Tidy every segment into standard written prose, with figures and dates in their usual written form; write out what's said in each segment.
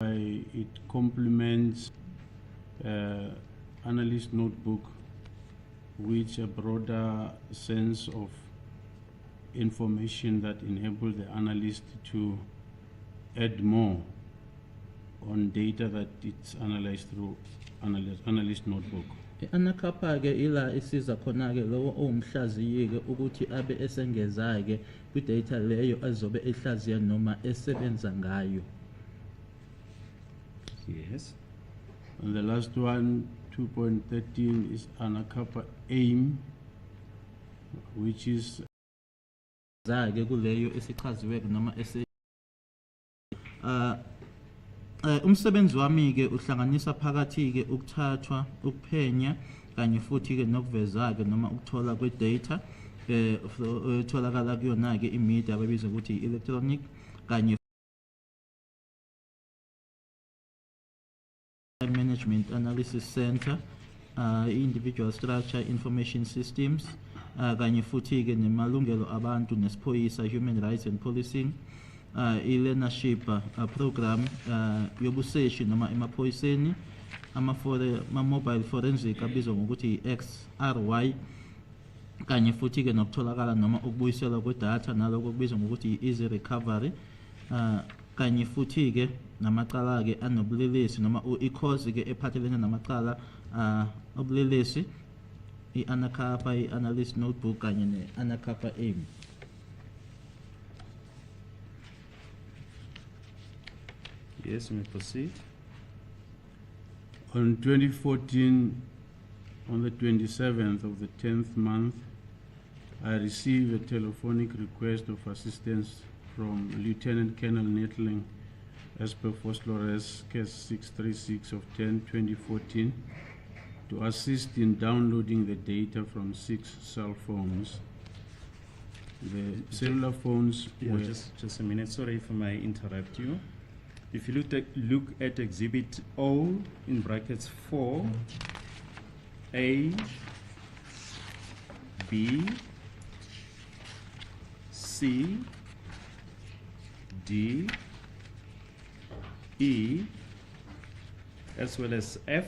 It complements analyst notebook, which a broader sense of information that enable the analyst to add more on data that it's analyzed through analyst notebook. Anakapa-ke ila isiza khona-ke lowo owumhlaziyi-ke ukuthi abe esengeza-ke kwi-data leyo azobe ehlaziya noma esebenza ngayo. Yes. And the last one, 2.13, is Anakapa aim, which is kuleyo esichaziwe noma umsebenzi wami-ke uhlanganisa phakathi-ke ukuthathwa, ukuphenya, kanye futhi-ke nokuveza-ke noma ukuthola kwe-data etholakala kuyona-ke i-media ababiza ukuthi i-electronic, kanye Management Analysis Center, individual structure information systems, kanye futhi-ke nemalungelo abantu nesiphoyisa, human rights and policing, i-learnership program yobuseshi noma emaphoyiseni, ama-mobile forensic abizwa ngokuthi XRY, kanye futhi-ke nokutholakala noma ukubuyiselwa kwedatha naloko kubizwa ngokuthi easy recovery, kanye futhi-ke namacala-ke anobulelesi noma i-cause-ke ephathelene namacala obulelesi, i-Anakapa, i-analyst notebook, kanye ne-Anakapa aim. Yes, we may proceed. On 2014, on the 27th of the 10th month, I received a telephonic request of assistance from Lieutenant Colonel Nettling as per Vosloorus case 636 of 10/2014 to assist in downloading the data from 6 cell phones. The cellular phones were... Just a minute, sorry if I may interrupt you. If you look at Exhibit O in brackets 4, A, B, C, D, E, as well as F,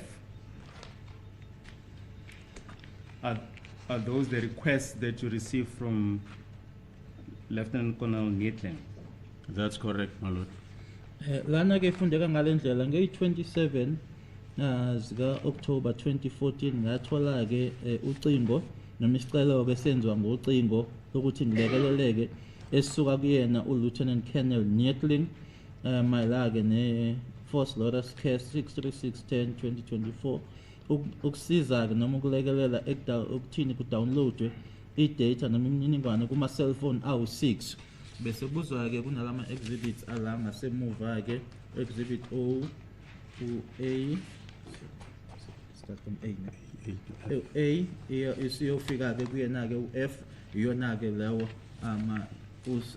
are those the requests that you received from Lieutenant Colonel Nettling? That's correct, my lord. Lana ke fundeka ngalendlela nge-27 zika October 2014 ngathola ke ucingo noma isicelo ke senziwa ngocingo ukuthi ngilekeleleke esisuka kuyena uLieutenant Colonel Nettling mayelake ne-Vosloorus case 636/10/2024 ukusiza ke noma ukulekelela ukuthini ku-downloadwe i-data noma imininingwane kuma-cellphone awu-6 bese buzwa-ke kunalama exhibits ala ngasemuva-ke exhibit O, A, start from A now. A isiyofika-ke kuyena-ke u-F iyona-ke lawo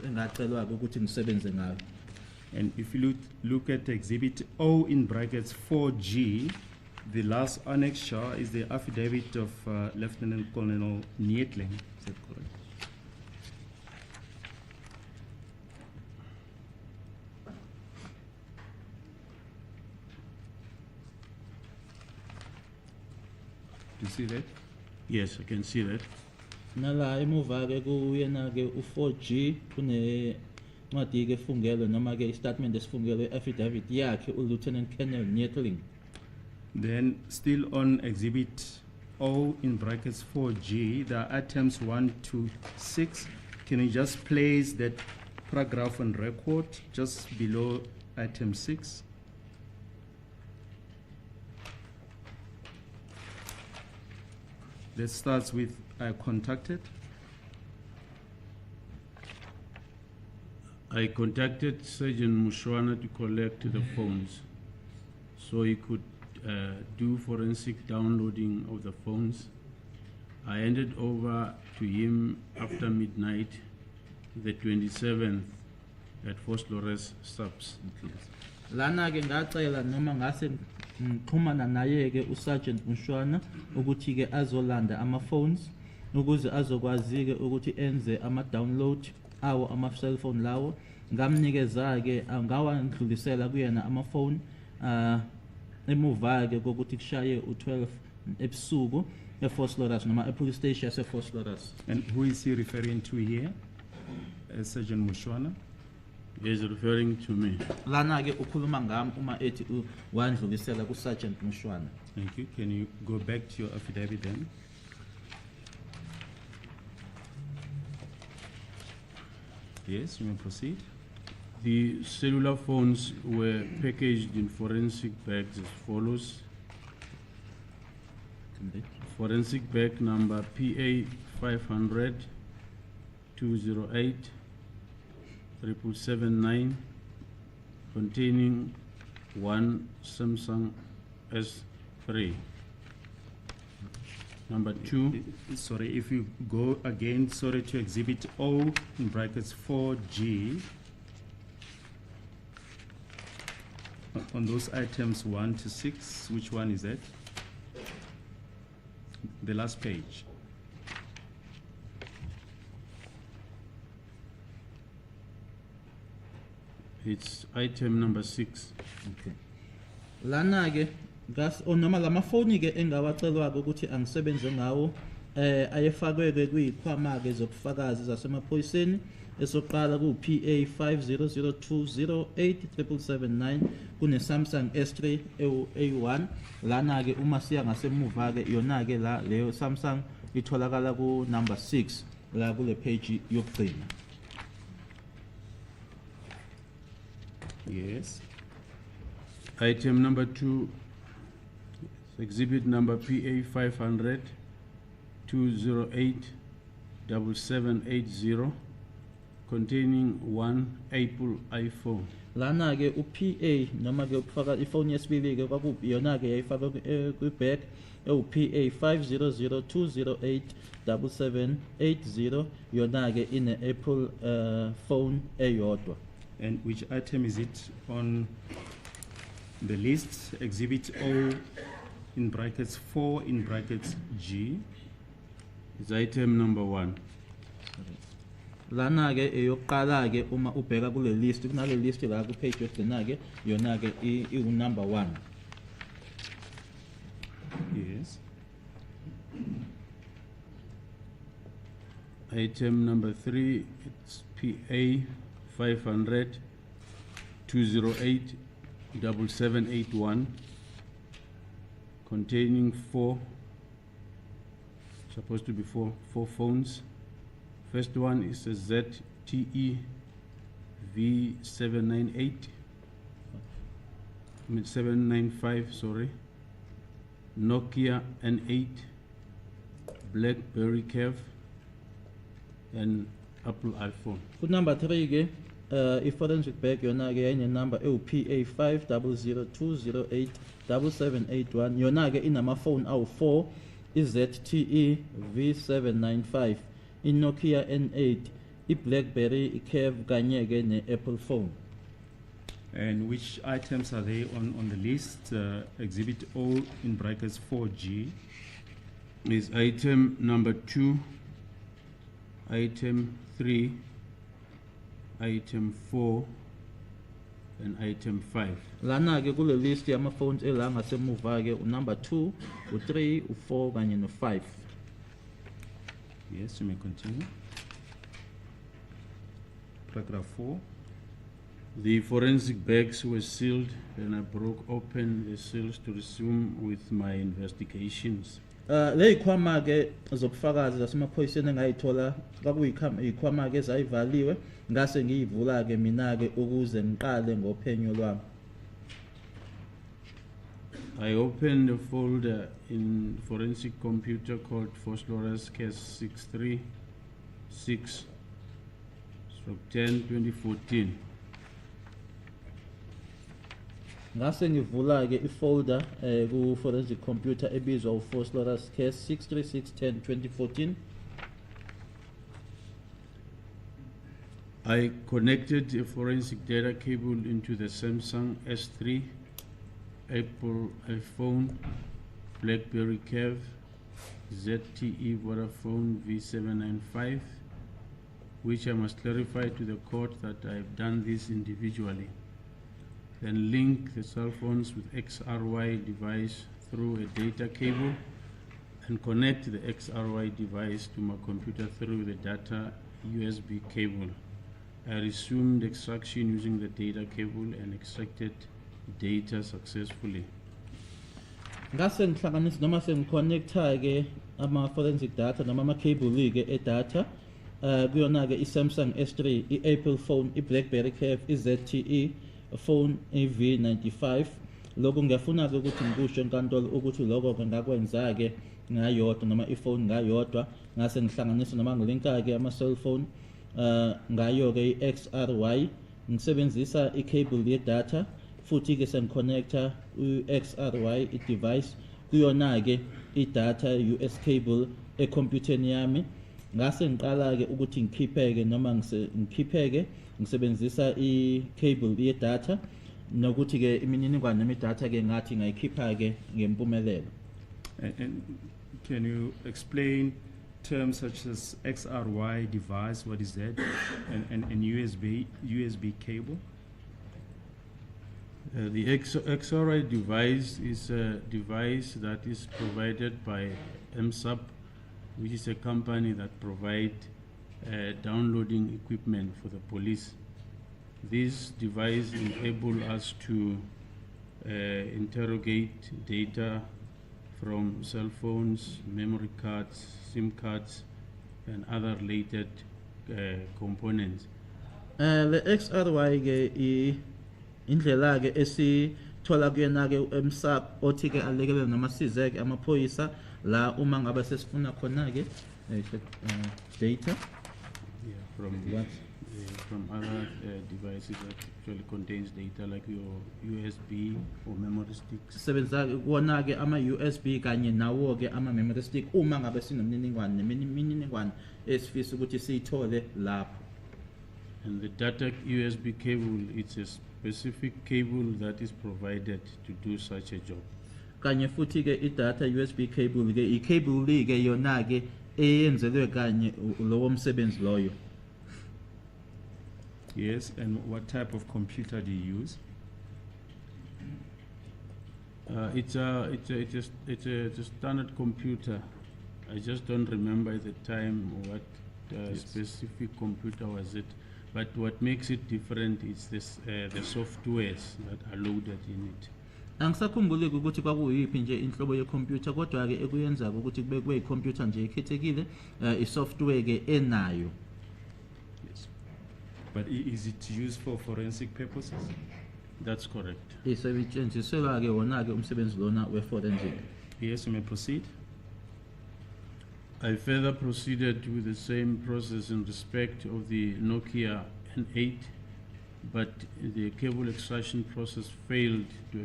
engacelwa-ke ukuthi ngisebenze ngayo. And if you look at Exhibit O in brackets 4G, the last annexure is the affidavit of Lieutenant Colonel Nettling. Is that correct? Do you see that? Yes, I can see that. Nala emuva-ke kuyena-ke u-4G ncwadi-ke efungelo noma-ke istatement esifungelo affidavit yakhe uLieutenant Colonel Nettling. Then still on Exhibit O in brackets 4G, the items 1 to 6. Can you just place that paragraph on record just below item 6? That starts with contacted. I contacted Sergeant Mushwana to collect the phones so he could do forensic downloading of the phones. I handed over to him after midnight, the 27th, at Vosloorus subs. Lana-ke ngacela noma ngase ngixhumana naye-ke uSergeant Mushwana ukuthi-ke azolanda ama-phones ukuze azokwazi-ke ukuthi enze ama-download awo ama-cellphone lawo ngamnikeza ke angawandlulisela kuyena amafoni emuva ke kokuthi kushaye u12 ebusuku eVosloorus noma epolice station yaseVosloorus. And who is he referring to here? Sergeant Mushwana? He is referring to me. Lana ke ukhuluma ngami uma ethi wandlulisela ku Sergeant Mushwana. Thank you. Can you go back to your affidavit then? Yes, you may proceed. The cellular phones were packaged in forensic bags as follows. Forensic bag number PA 500 208 779 containing one Samsung S3. Number 2, Sorry, if you go again, sorry, to exhibit O in brackets 4G. On those items 1 to 6, which one is that? The last page. it's item number 6. Okay. Lana ke noma lamafoni ke engawacelwa ukuthi angisebenze ngawo ayefakwe ke kuyikhwama ke zobufakazi zasemaphoyiseni esoqala ku PA 5002087779 kune Samsung S3 A1 lana ke uma siya ngasemuva ke yona ke la leyo Samsung itholakala ku number 6 la kule page yokugcina. Yes. Item number 2, exhibit number PA 500 208 7780 containing one Apple iPhone. Lana ke uPA noma ke ukufaka ifoni yesibili ke kwakubi yona ke yayifaka kwibag PA 5002087780 yona ke ine Apple phone eyodwa. And which item is it on the list? Exhibit O in brackets 4 in brackets G. It's item number 1. Lana ke eyoqala ke uma ubheka kule list kunale list la ku page yokugcina ke yona ke number 1. Yes. Item number 3, it's PA 500 208 7781 containing supposed to be four phones. First one is a ZTE V798 795, sorry, Nokia N8, BlackBerry Curve, and Apple iPhone. Ku number 3 ke i-forensic bag yona ke yayine number PA 5002087781 yona ke inamafoni awu4 iZTE V795 iNokia N8 iBlackberry Curve kanye ke neApple phone. And which items are they on the list? Exhibit O in brackets 4G. Is item number 2, item 3, item 4, and item 5. Lana ke kule list yama-phones ela ngasemuva ke number 2, u3, u4 kanye no5. Yes, you may continue. Paragraph 4. The forensic bags were sealed and I broke open the seals to resume with my investigations. Leyikhwama ke zobufakazi zasemaphoyiseni engayithola kwakuyikhwama ke ezayivaliwe ngase ngiyivula ke mina ke ukuze ngiqale ngophenyo lwami. I opened a folder in forensic computer called Vosloorus case 636/10/2014. Ngase ngivula ke ifolder ku forensic computer ebizwa Vosloorus case 636/10/2014. I connected a forensic data cable into the Samsung S3, Apple iPhone, BlackBerry Curve, ZTE Vodafone V795, which I must clarify to the court that I've done this individually. Then link the cell phones with XRY device through a data cable and connect the XRY device to my computer through the data USB cable. I resumed extraction using the data cable and extracted data successfully. Ngase ngihlanganisa noma sengiconnecta ke ama forensic data noma ama cable ke e data kuyona ke iSamsung S3, iApple phone, iBlackberry Curve, iZTE phone AV95. Lokho ngiyafuna ke ukuthi ngikusho enkantolo ukuthi lokho ke ngakwenza ke ngayodwa noma iphone ngayodwa, ngase ngihlanganisa noma ngilinka ke ama cell phone ngayo ke iXRY, ngisebenzisa icable ye data futhi ke sengiconnecta uXRY device kuyona ke idata US cable ekhompyutheni yami. Ngase ngiqala ke ukuthi ngikhipheke noma ngikhipheke ngisebenzisa icable ye data nokuthi ke imininingwane noma idata ke ngathi ngayikhipha ke ngempumelelo. And can you explain terms such as XRY device, what is that, and USB cable? The XRY device is a device that is provided by MSAP, which is a company that provides downloading equipment for the police. This device enables us to interrogate data from cell phones, memory cards, SIM cards, and other related components. Le XRY ke indlela ke esithola kuyena ke uMSAP othi ke alekelele noma size ke amaphoyisa la uma ngabe sesifuna khona ke data from other devices that actually contains data like your USB or memory sticks. sebenza kuona ke ama USB kanye nawo ke ama memory stick uma ngabe sinomniningwane nemininingwane esifisa ukuthi siyithole lapho. And the data USB cable, it's a specific cable that is provided to do such a job. Kanye futhi ke idata USB cable ke icable ke yona ke eyenzelwe kanye lowo msebenzi loyo. Yes, and what type of computer do you use? It's a standard computer. I just don't remember at the time what specific computer was it. But what makes it different is this, the softwares that are loaded in it. Angisakhumbuli ukuthi kwakuyiphi nje inhlobo yecomputer kodwa ke ekuyenza ukuthi kube kuyicomputer nje ekhethekile isoftware ke enayo. Yes. But is it used for forensic purposes? That's correct. Isebenziswa ke wona ke umsebenzi lona we forensic. Yes, you may proceed. I further proceeded with the same process in respect of the Nokia N8, but the cable extraction process failed to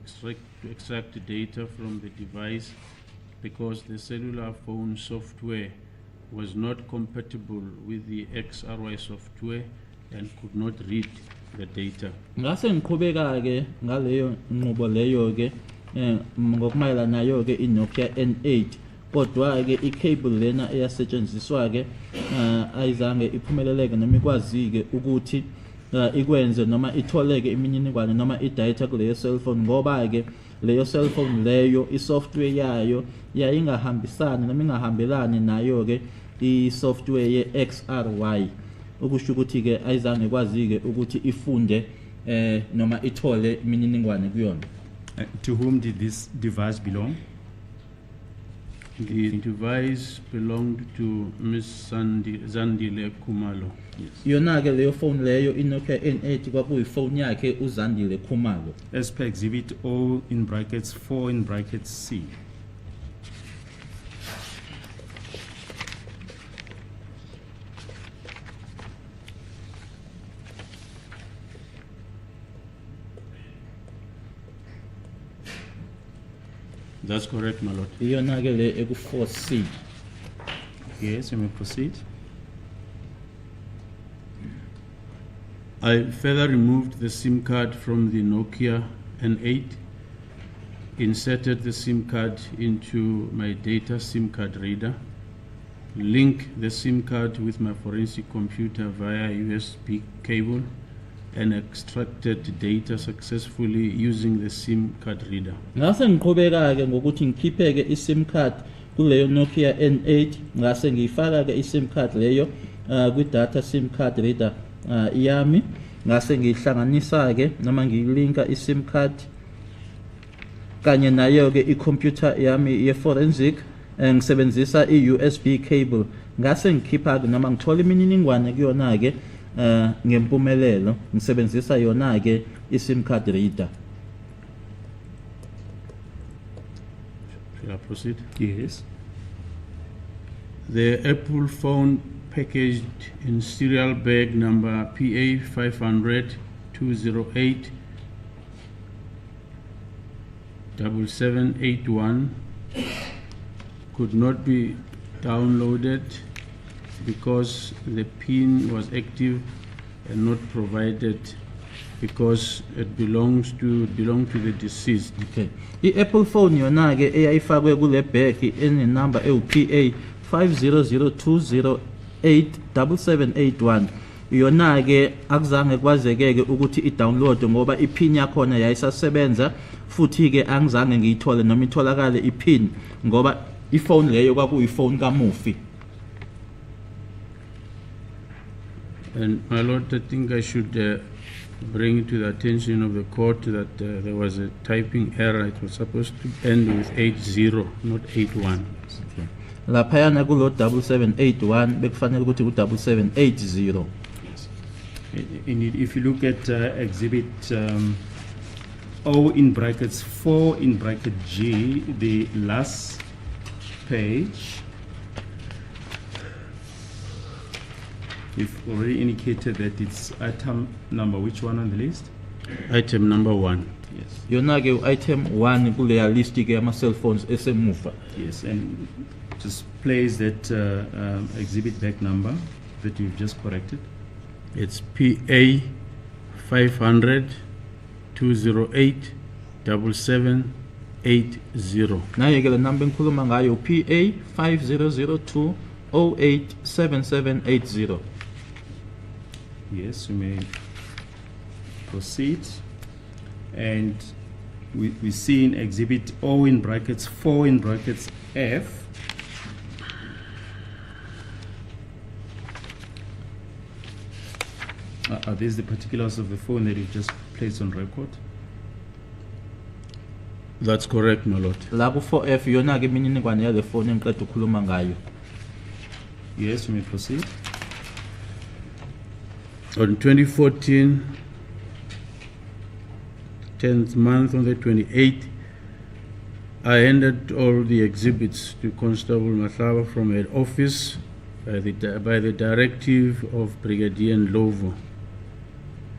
extract data from the device because the cellular phone software was not compatible with the XRY software and could not read the data. Ngase ngiqhubeka ke ngaleyo nqubo leyo ke ngokumayelana nayo ke iNokia N8 kodwa ke icable lena eyasetshenziswa ke ayizange iphumeleleke noma ikwazi ke ukuthi ikwenze noma itholeke imininingwane noma idata kuleyo cellphone ngoba ke leyo cellphone leyo isoftware yayo yayingahambisani noma ingahambelani nayo ke isoftware ye XRY ukusho ukuthi ke ayizange ikwazi ke ukuthi ifunde noma ithole imininingwane kuyona. To whom did this device belong? The device belonged to Miss Zandile Khumalo. Yes. Yona ke leyo phone leyo iNokia N8 kwakuyi phone yakhe uZandile Khumalo. As per exhibit O in brackets 4 in brackets C. That's correct, my lord. Yona ke le eku 4C. Yes, you may proceed. I further removed the SIM card from the Nokia N8, inserted the SIM card into my data SIM card reader, link the SIM card with my forensic computer via USB cable and extracted data successfully using the SIM card reader. Ngase ngiqhubeka-ke ngokuthi ngikhiphe-ke i-SIM card kuleyo Nokia N8, ngase ngiyifaka-ke i-SIM card leyo kwi-data SIM card reader yami, ngase ngiyihlanganisa-ke noma ngiyilinka i-SIM card kanye nayo-ke i-computer yami ye-forensic ngisebenzisa i-USB cable, ngase ngikhipha-ke noma ngithola imininingwane kuyona-ke ngempumelelo ngisebenzisa yona-ke i-SIM card reader. Shall I proceed? Yes. The Apple phone packaged in serial bag number PA 500 208 7781 could not be downloaded because the PIN was active and not provided because it belonged to the deceased. Okay. I-Apple phone yona-ke eyayifakwe kule bag enenumber ewu-PA 50020087781 yona-ke akuzange kwazekeke ukuthi i-download ngoba i-PIN yakhona yayisasebenza, futhi-ke angizange ngiyithole noma itholakale i-PIN ngoba ifone leyo kwakuyifone kamufi. And my lord, I think I should bring to the attention of the court that there was a typing error. It was supposed to end with 80, not 81. Laphayana kulo 7781 bekufanele ukuthi ku 7780. Indeed, if you look at exhibit O in brackets 4 in bracket G, the last page, you've already indicated that it's item number, which one on the list? Item number 1. Yes. Yona-ke item 1 kuleya list-ke yama-cell phones esemuva. Yes, and just place that exhibit back number that you've just corrected. It's PA 500 208 7780. Nayo-ke le number engikhuluma ngayo PA 5002087780. Yes, we may proceed. And we see in exhibit O in brackets 4 in brackets F, are these the particulars of the phone that you've just placed on record? That's correct, my lord. La ku 4F yona-ke imininingwane yale phone engiqeda ukukhuluma ngayo. Yes, we may proceed. On 2014, 10th month, on the 28th, I handed all the exhibits to Constable Mahlaba from head office by the directive of Brigadier Ndlovu.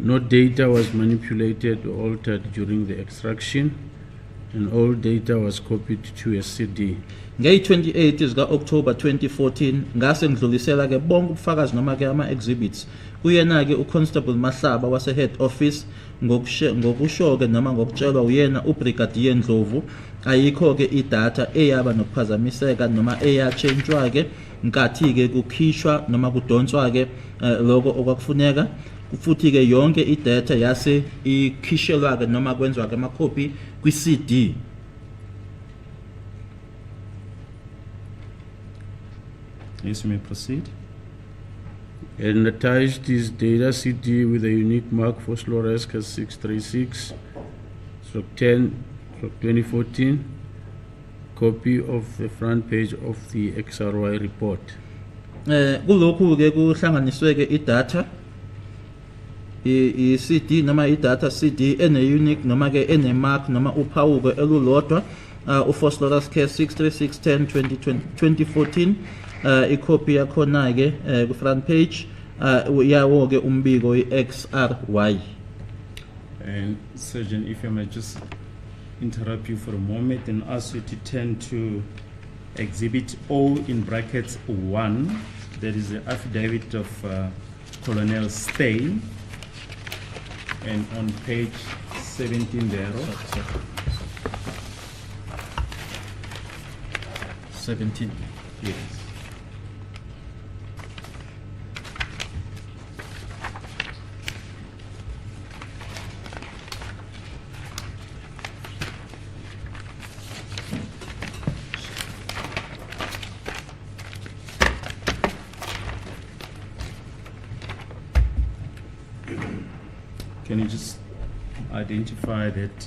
No data was manipulated or altered during the extraction, and all data was copied to a CD. Ngeyi-28 zika-October 2014 ngase ngidlulisela-ke bonke ubufakazi noma-ke ama-exhibits kuyena-ke uConstable Mahlaba wase-head office ngokusho-ke noma ngokutshelwa uyena uBrigadier Ndlovu. Ayikho-ke idata eyaba nokuphazamiseka noma eyatshentshwa-ke nkathi-ke kukhishwa noma kudonswa-ke lokho okwakufuneka, futhi-ke yonke idata yase ikhishelwa-ke noma kwenzwa-ke amakhophi kwi-CD. Yes, you may proceed. And attached is data CD with a unique mark Vosloorus 636/10/2014, copy of the front page of the XRY report. Kulokhu-ke kuhlanganiswe-ke idata i-CD noma idata CD ene-unique noma-ke ene-mark noma uphawu-ke elulodwa uVosloorus 636/10/2014. Ikopi yakhona-ke ku-front page yawo-ke umbiko i-XRY. And Surgeon, if I may just interrupt you for a moment and ask you to turn to exhibit O in brackets 1, that is the affidavit of Colonel Steyn, and on page 17 there. 17. Yes. Can you just identify that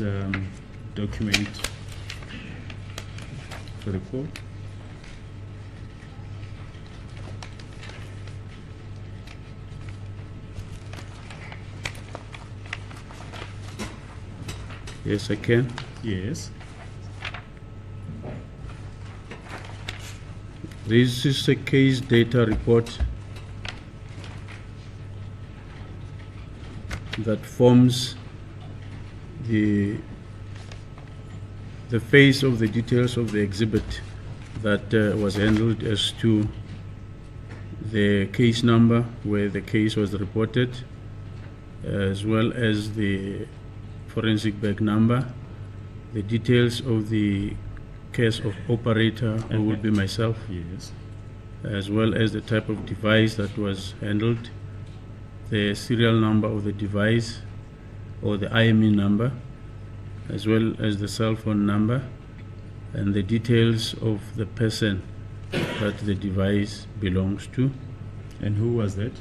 document for the court? Yes, I can. Yes. This is a case data report that forms the face of the details of the exhibit that was handled as to the case number where the case was reported, as well as the forensic bag number, the details of the case of operator, who would be myself, Yes. as well as the type of device that was handled, the serial number of the device or the IME number, as well as the cell phone number, and the details of the person that the device belongs to. And who was that?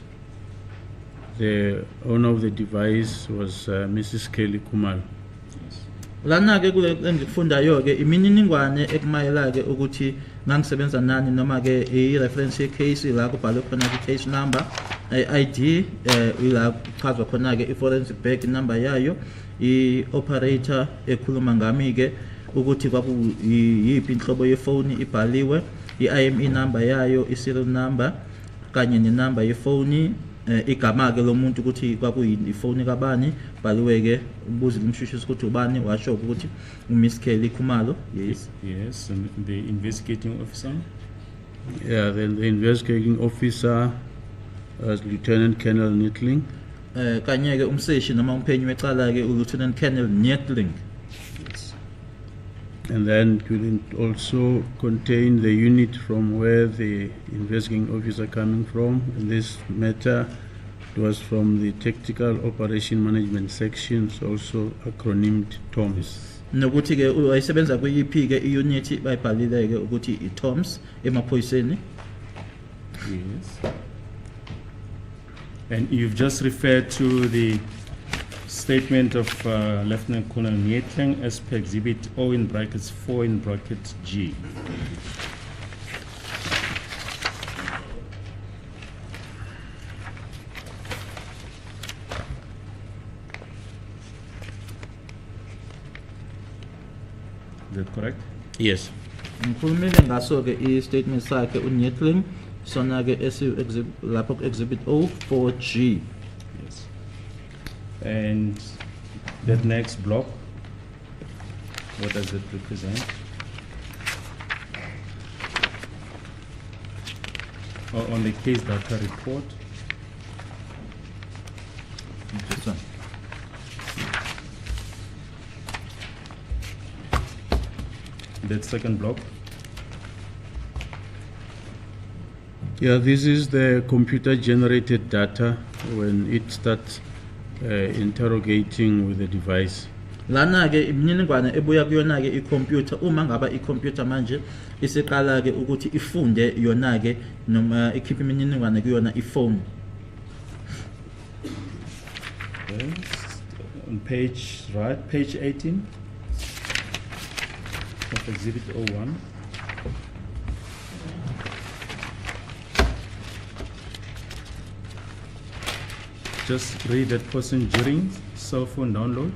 The owner of the device was Mrs. Kelly Kumal. Lana ke kule engikufundayo ke imininingwane ekumayela ke ukuthi ngangisebenza nani noma ke i-reference case la kubhalwe khona ke case number, ID ila kuchazwa khona ke i-forensic bag number yayo, i-operator ekhuluma ngami ke ukuthi kwakuyiphi inhlobo yefoni ibhaliwe, i-IME number yayo, i-serial number kanye nenamba yefoni, igama ke lo muntu ukuthi kwakuyini ifoni kabani, bhaliwe ke ubuzile umshushisi ukuthi ubani, washo ukuthi uMiss Kelly Khumalo. Yes. Yes, and the investigating officer? Yeah, then the investigating officer was Lieutenant Colonel Nittling. Kanye ke umseshi noma umphenyi wecala ke uLieutenant Colonel Nittling. Yes. And then it will also contain the unit from where the investigating officer coming from. In this matter, it was from the Tactical Operation Management Sections, also acronymed TOMS. Nokuthi ke wayesebenza kuyiphi ke i-unit bayibhalile ke ukuthi i-TOMS emaphoyiseni. Yes. And you've just referred to the statement of Lieutenant Colonel Nietling as per Exhibit O in brackets 4 in brackets G. Is that correct? Yes. Ngikhulumile ngaso ke i-statement sakhe uNietling sona ke lapho Exhibit O 4G. Yes. And that next block, what does it represent? On the case data report. This one. That second block. Yeah, this is the computer-generated data when it starts interrogating with the device. Lana ke imininingwane ebuya kuyona ke i-computer, uma ngaba i-computer manje isiqala ke ukuthi ifunde yona ke noma ikhiphe imininingwane kuyona ifone. Okay. On page 18 of Exhibit 01. Just read that portion during cell phone download.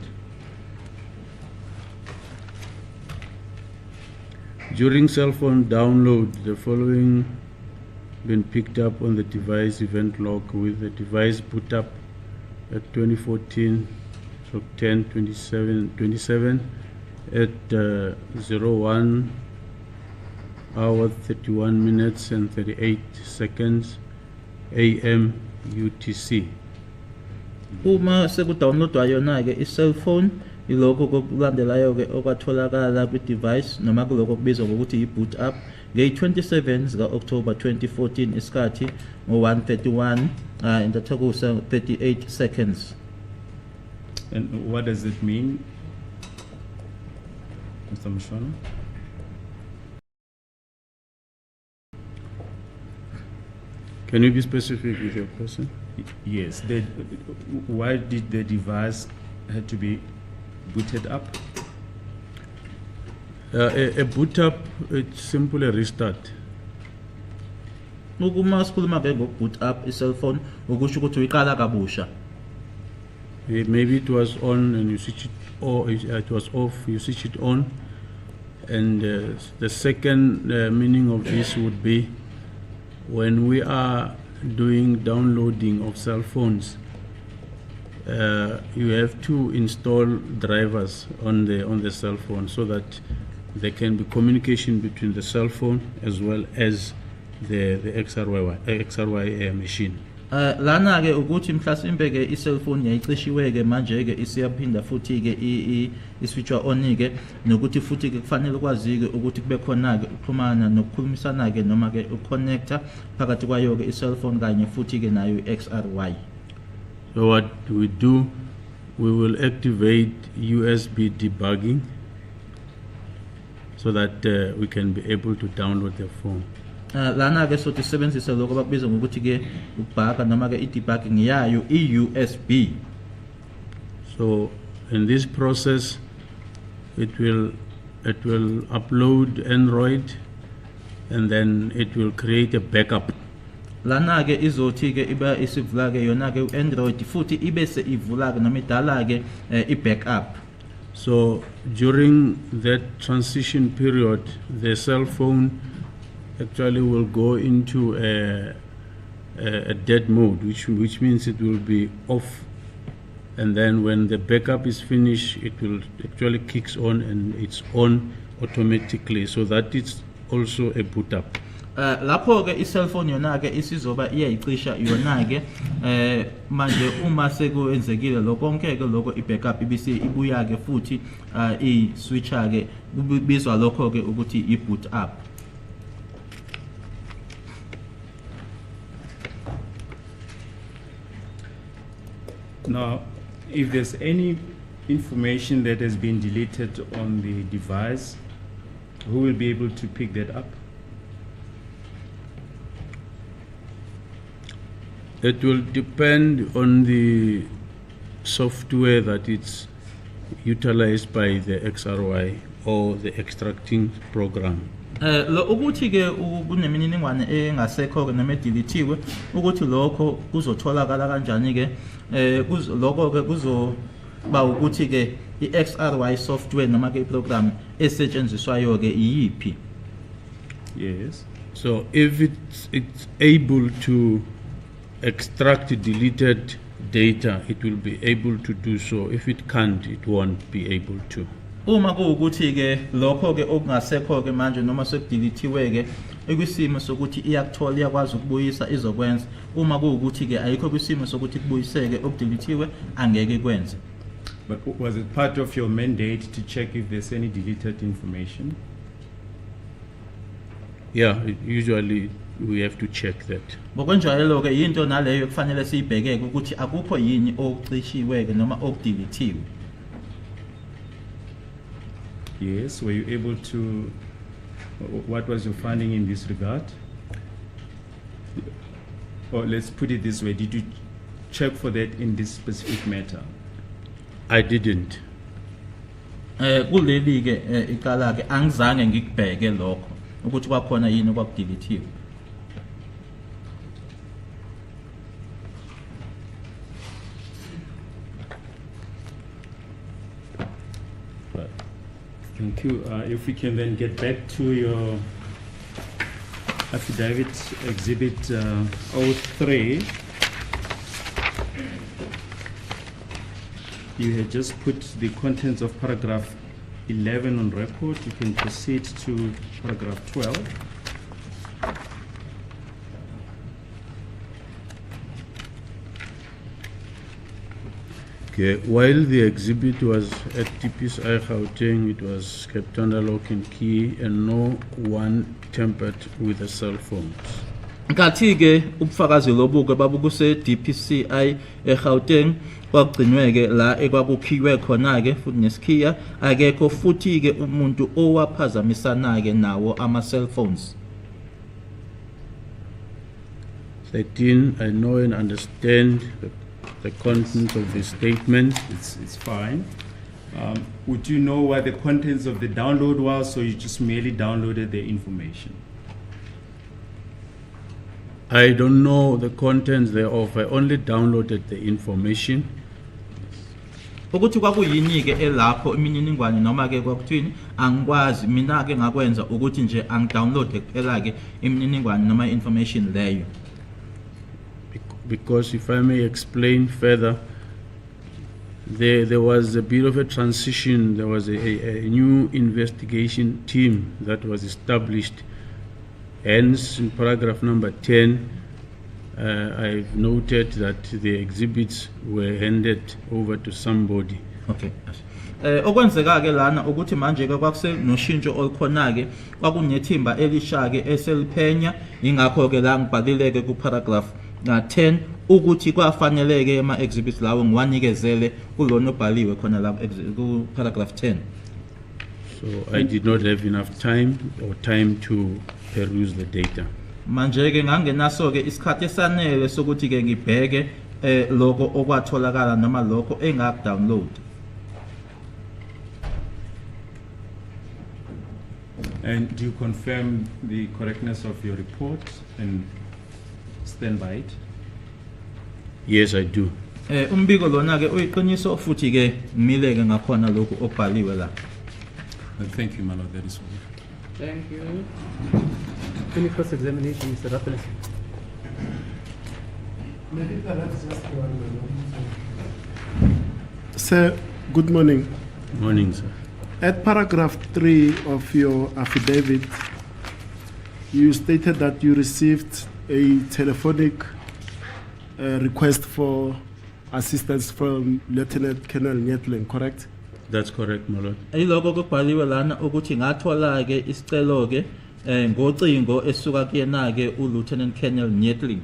During cell phone download, the following been picked up on the device event log with the device boot up at 2014 10/27 at 01 hour 31 minutes and 38 seconds AM UTC. Uma sekudownloadwa yona ke i-cellphone iloko kokulandelayo ke okwatholakala kwi-device noma kuloko kubizwa ngokuthi i-boot up nge-27 zika-October 2014 isikhathi ngo-1:31 intathakusa 38 seconds. And what does it mean, Mr. Mshwana? Can you be specific with your question? Yes. Why did the device had to be booted up? A boot up, it's simply a restart. Ukuma sikhuluma ke boot up i-cellphone ukusho ukuthi uyiqala kabusha. Maybe it was on and you switch it, or it was off, you switch it on. And the second meaning of this would be when we are doing downloading of cell phones, you have to install drivers on the cell phone so that there can be communication between the cell phone as well as the XRY machine. Lana ke ukuthi mhlasimbe ke i-cellphone yayicishiwe ke manje ke isiyaphinda futhi ke i-switcher on ke nokuthi futhi ke kufanele kwazi ke ukuthi kube khona ke ukuxhumana nokukhulumisana ke noma ke uconnector phakathi kwayo ke i-cellphone kanye futhi ke nayo i-XRY. So what we do, we will activate USB debugging so that we can be able to download the phone. Lana ke sothi sisebenzisa lokho abakubiza ngokuthi ke ubhaka noma ke i-debugging yayo i-USB. So in this process, it will upload Android, and then it will create a backup. Lana ke izothi ke iba isivula ke yona ke u-Android futhi ibe se ivula ke noma idala ke i-backup. So during that transition period, the cell phone actually will go into a dead mode, which means it will be off, and then when the backup is finished, it will actually kicks on and it's on automatically, so that it's also a boot up. Lapho ke i-cellphone yona ke isizoba iyayicisha yona ke manje uma sekwenzekile lokho konke ke lokho i-backup ibisi ibuya ke futhi i-switcher ke kubizwa lokho ke ukuthi i-boot up. Now, if there's any information that has been deleted on the device, who will be able to pick that up? It will depend on the software that it's utilized by the XRY or the extracting program. Lo ukuthi ke kunemininingwane engasekho ke noma edilithiwe ukuthi lokho kuzotholakala kanjani ke lokho ke kuzoba ukuthi ke i-XRY software noma ke iprogram esetshenziswayo ke iyiphi. Yes. So if it's able to extract deleted data, it will be able to do so. If it can't, it won't be able to. Uma kuwukuthi ke lokho ke okungasekho ke manje noma sekudilithiwe ke ekwisimo sokuthi iyakuthola iyakwazi ukubuyisa izokwenza. Uma kuwukuthi ke ayikho kwisimo sokuthi kubuyiseke okudilithiwe angeke kwenze. But was it part of your mandate to check if there's any deleted information? Yeah, usually we have to check that. Ngokwenjalo ke into naleyo kufanele siyibheke ukuthi akukho yini okucishiwe ke noma okudilithiwe. Yes, were you able to, what was your finding in this regard? Or let's put it this way, did you check for that in this specific matter? I didn't. Kuleli ke iqala ke angizange ngikubheke lokho ukuthi kwakhona yini okwakudilithiwe. Thank you. If we can then get back to your affidavit exhibit 03. You had just put the contents of paragraph 11 on record. You can proceed to paragraph 12. Okay, while the exhibit was at TPSI Gauteng, it was kept under lock and key and no one tampered with the cell phones. Ngathi ke ubufakazi lobu ke babukuse DPCI eGauteng kwagcinwe ke la ekwakukhiwe khona ke futhi nesikhiya akekho futhi ke umuntu owaphazamisana ke nawo ama cell phones. 13, I know and understand the content of the statement. It's fine. Would you know what the contents of the download was, or you just merely downloaded the information? I don't know the contents thereof. I only downloaded the information. Ukuthi kwakuyini ke elapho imininingwane noma ke kwakuthini angikwazi mina ke ngakwenza ukuthi nje angidownload kuphela ke imininingwane noma information leyo. Because if I may explain further, there was a bit of a transition. There was a new investigation team that was established. Hence, in paragraph number 10, I've noted that the exhibits were handed over to somebody. Okay. Okwenzeka ke lana ukuthi manje ke kwakuse noshintsho olukhona ke kwakunethimba elisha ke eseliphenya ingakho ke la ngibhalile ke ku paragraph 10 ukuthi kwafaneleke ama exhibits lawo ngiwanikezele kulona obhaliwe khona la ku paragraph 10. So I did not have enough time to peruse the data. Manje ke ngangenaso ke isikhathi esanele sokuthi ke ngibheke lokho okwatholakala noma lokho engakudownload. And do you confirm the correctness of your report and stand by it? Yes, I do. Umbiko lona ke uyiqiniso futhi ke ngimile ke ngakhona lokho okubhaliwe la. Well, thank you, my lord. That is all. Thank you. Any first examination, Mr. Rappel? Sir, good morning. Morning, sir. At paragraph 3 of your affidavit, you stated that you received a telephonic request for assistance from Lieutenant Colonel Nyetling, correct? That's correct, my lord. Iloko okubhaliwe lana ukuthi ngathola ke isicelo ke ngocingo esuka kuyena ke uLieutenant Colonel Nyetling.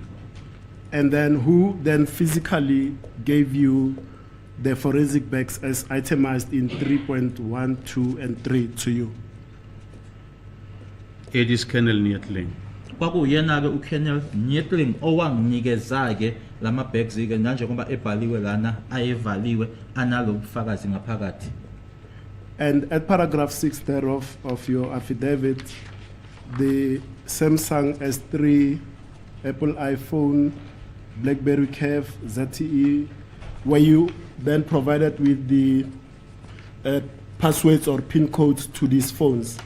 And then who then physically gave you the forensic bags as itemized in 3.1, 2, and 3 to you? It is Colonel Nyetling. Kwakuyena ke uColonel Nyetling owanginikeza ke lama bags ke nanje ngoba ebhaliwe lana ayevaliwe analo ubufakazi ngaphakathi. And at paragraph 6 thereof of your affidavit, the Samsung S3, Apple iPhone, BlackBerry Curve, ZTE, were you then provided with the passwords or PIN codes to these phones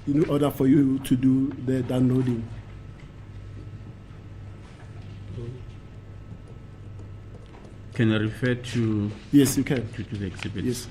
in order for you to do the downloading? Can I refer to? Yes, you can. To the exhibits? Yes.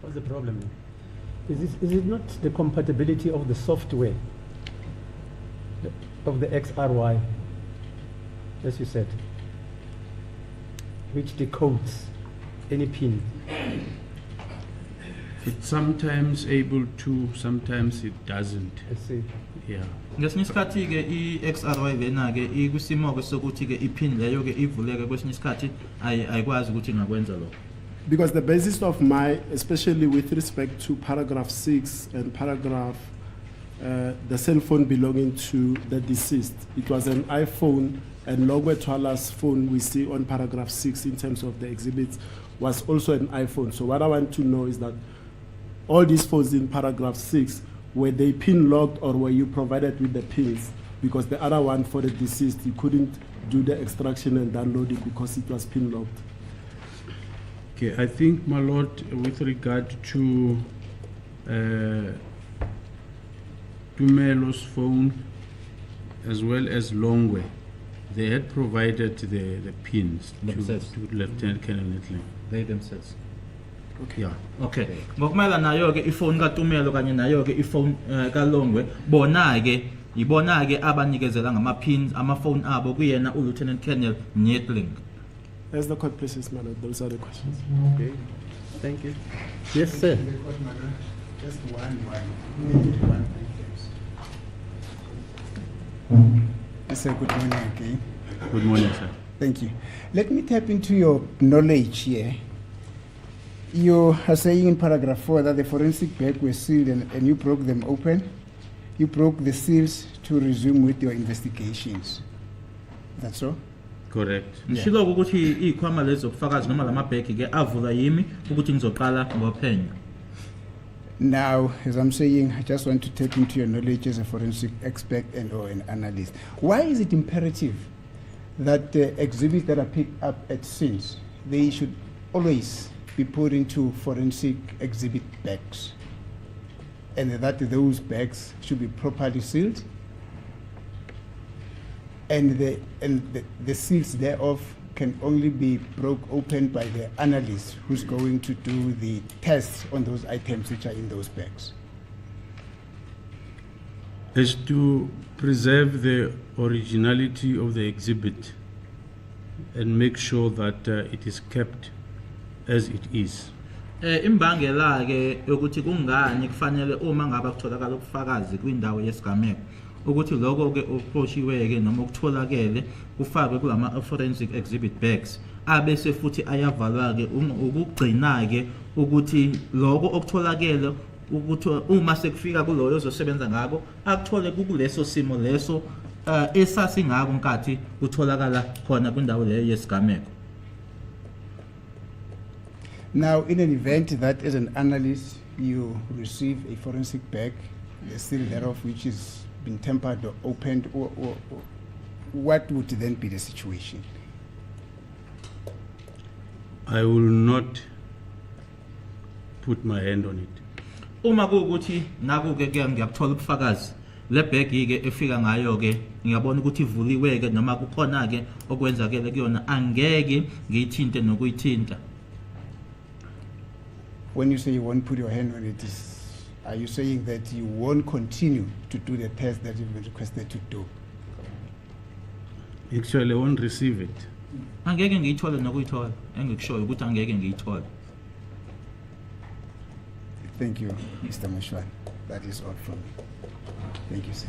What's the problem? Is it not the compatibility of the software of the XRY, as you said, which decodes any pin? It's sometimes able to, sometimes it doesn't. I see. Yeah. Ngesinye isikhathi ke iXRY lena ke ikusimo ke sokuthi ke ipin leyo ke ivuleke kwesinye isikhathi ayikwazi ukuthi ngakwenza lokho. Because the basis of my, especially with respect to paragraph 6 and paragraph, the cell phone belonging to the deceased, it was an iPhone, and Logwe Twala's phone we see on paragraph 6 in terms of the exhibits was also an iPhone. So what I want to know is that all these phones in paragraph 6, were they pin locked or were you provided with the pins? Because the other one for the deceased, you couldn't do the extraction and downloading because it was pin locked. Okay, I think, my lord, with regard to Tumelo's phone as well as Longwe, They had provided the pins Themselves. to Lieutenant Colonel Nettling. They themselves. Yeah. Okay. Ngokumela nayo ke ifone kaTumelo kanye nayo ke ifone kaLongwe bona ke ibona ke abanikezela ngama-pins ama-phone abo kuyena uLieutenant Colonel Nettling. As the court pleases, my lord, those are the questions. Okay. Thank you. Yes, sir. Just one. Sir, good morning again. Good morning, sir. Thank you. Let me tap into your knowledge here. You are saying in paragraph 4 that the forensic bag were sealed and you broke them open. You broke the seals to resume with your investigations. That's all? Correct. Ngishilo ukuthi ikhwama lezo bufakazi noma lamabheki ke avula yimi ukuthi ngizoqala ngophenyo. Now, as I'm saying, I just want to tap into your knowledge as a forensic expert and or an analyst. Why is it imperative that exhibits that are picked up at scenes, they should always be put into forensic exhibit bags, and that those bags should be properly sealed, and the seals thereof can only be broke open by the analyst who's going to do the tests on those items which are in those bags? Is to preserve the originality of the exhibit and make sure that it is kept as it is. Imbangela ke ukuthi kungani kufanele uma ngabe kutholakala ubufakazi kwindawo yesigameko ukuthi lokho ke okuqoshiwe ke noma ukutholakele kufakwe kulama forensic exhibit bags abese futhi ayavalwa ke ukugcina ke ukuthi lokho okutholakele ukuthi uma sekufika kuloyo ozosebenza ngako akuthole kuleso simo leso esasingako nkathi kutholakala khona kwindawo leyo yesigameko. Now, in an event that as an analyst you receive a forensic bag, the seal thereof which has been tampered or opened, or what would then be the situation? I will not put my hand on it. Uma kuukuthi nakuke ke ngiyakuthola ubufakazi le bag ke efika ngayo ke ngiyabona ukuthi ivuliwe ke noma kukhona ke okwenzakele kuyona angeke ngiyithinte nokuyithinta. When you say you won't put your hand on it, are you saying that you won't continue to do the test that you've been requested to do? Actually, I won't receive it. Angeke ngiyithole nokuyithola engikushoyo ukuthi angeke ngiyithole. Thank you, Mr. Mashwan. That is all from me. Thank you, sir.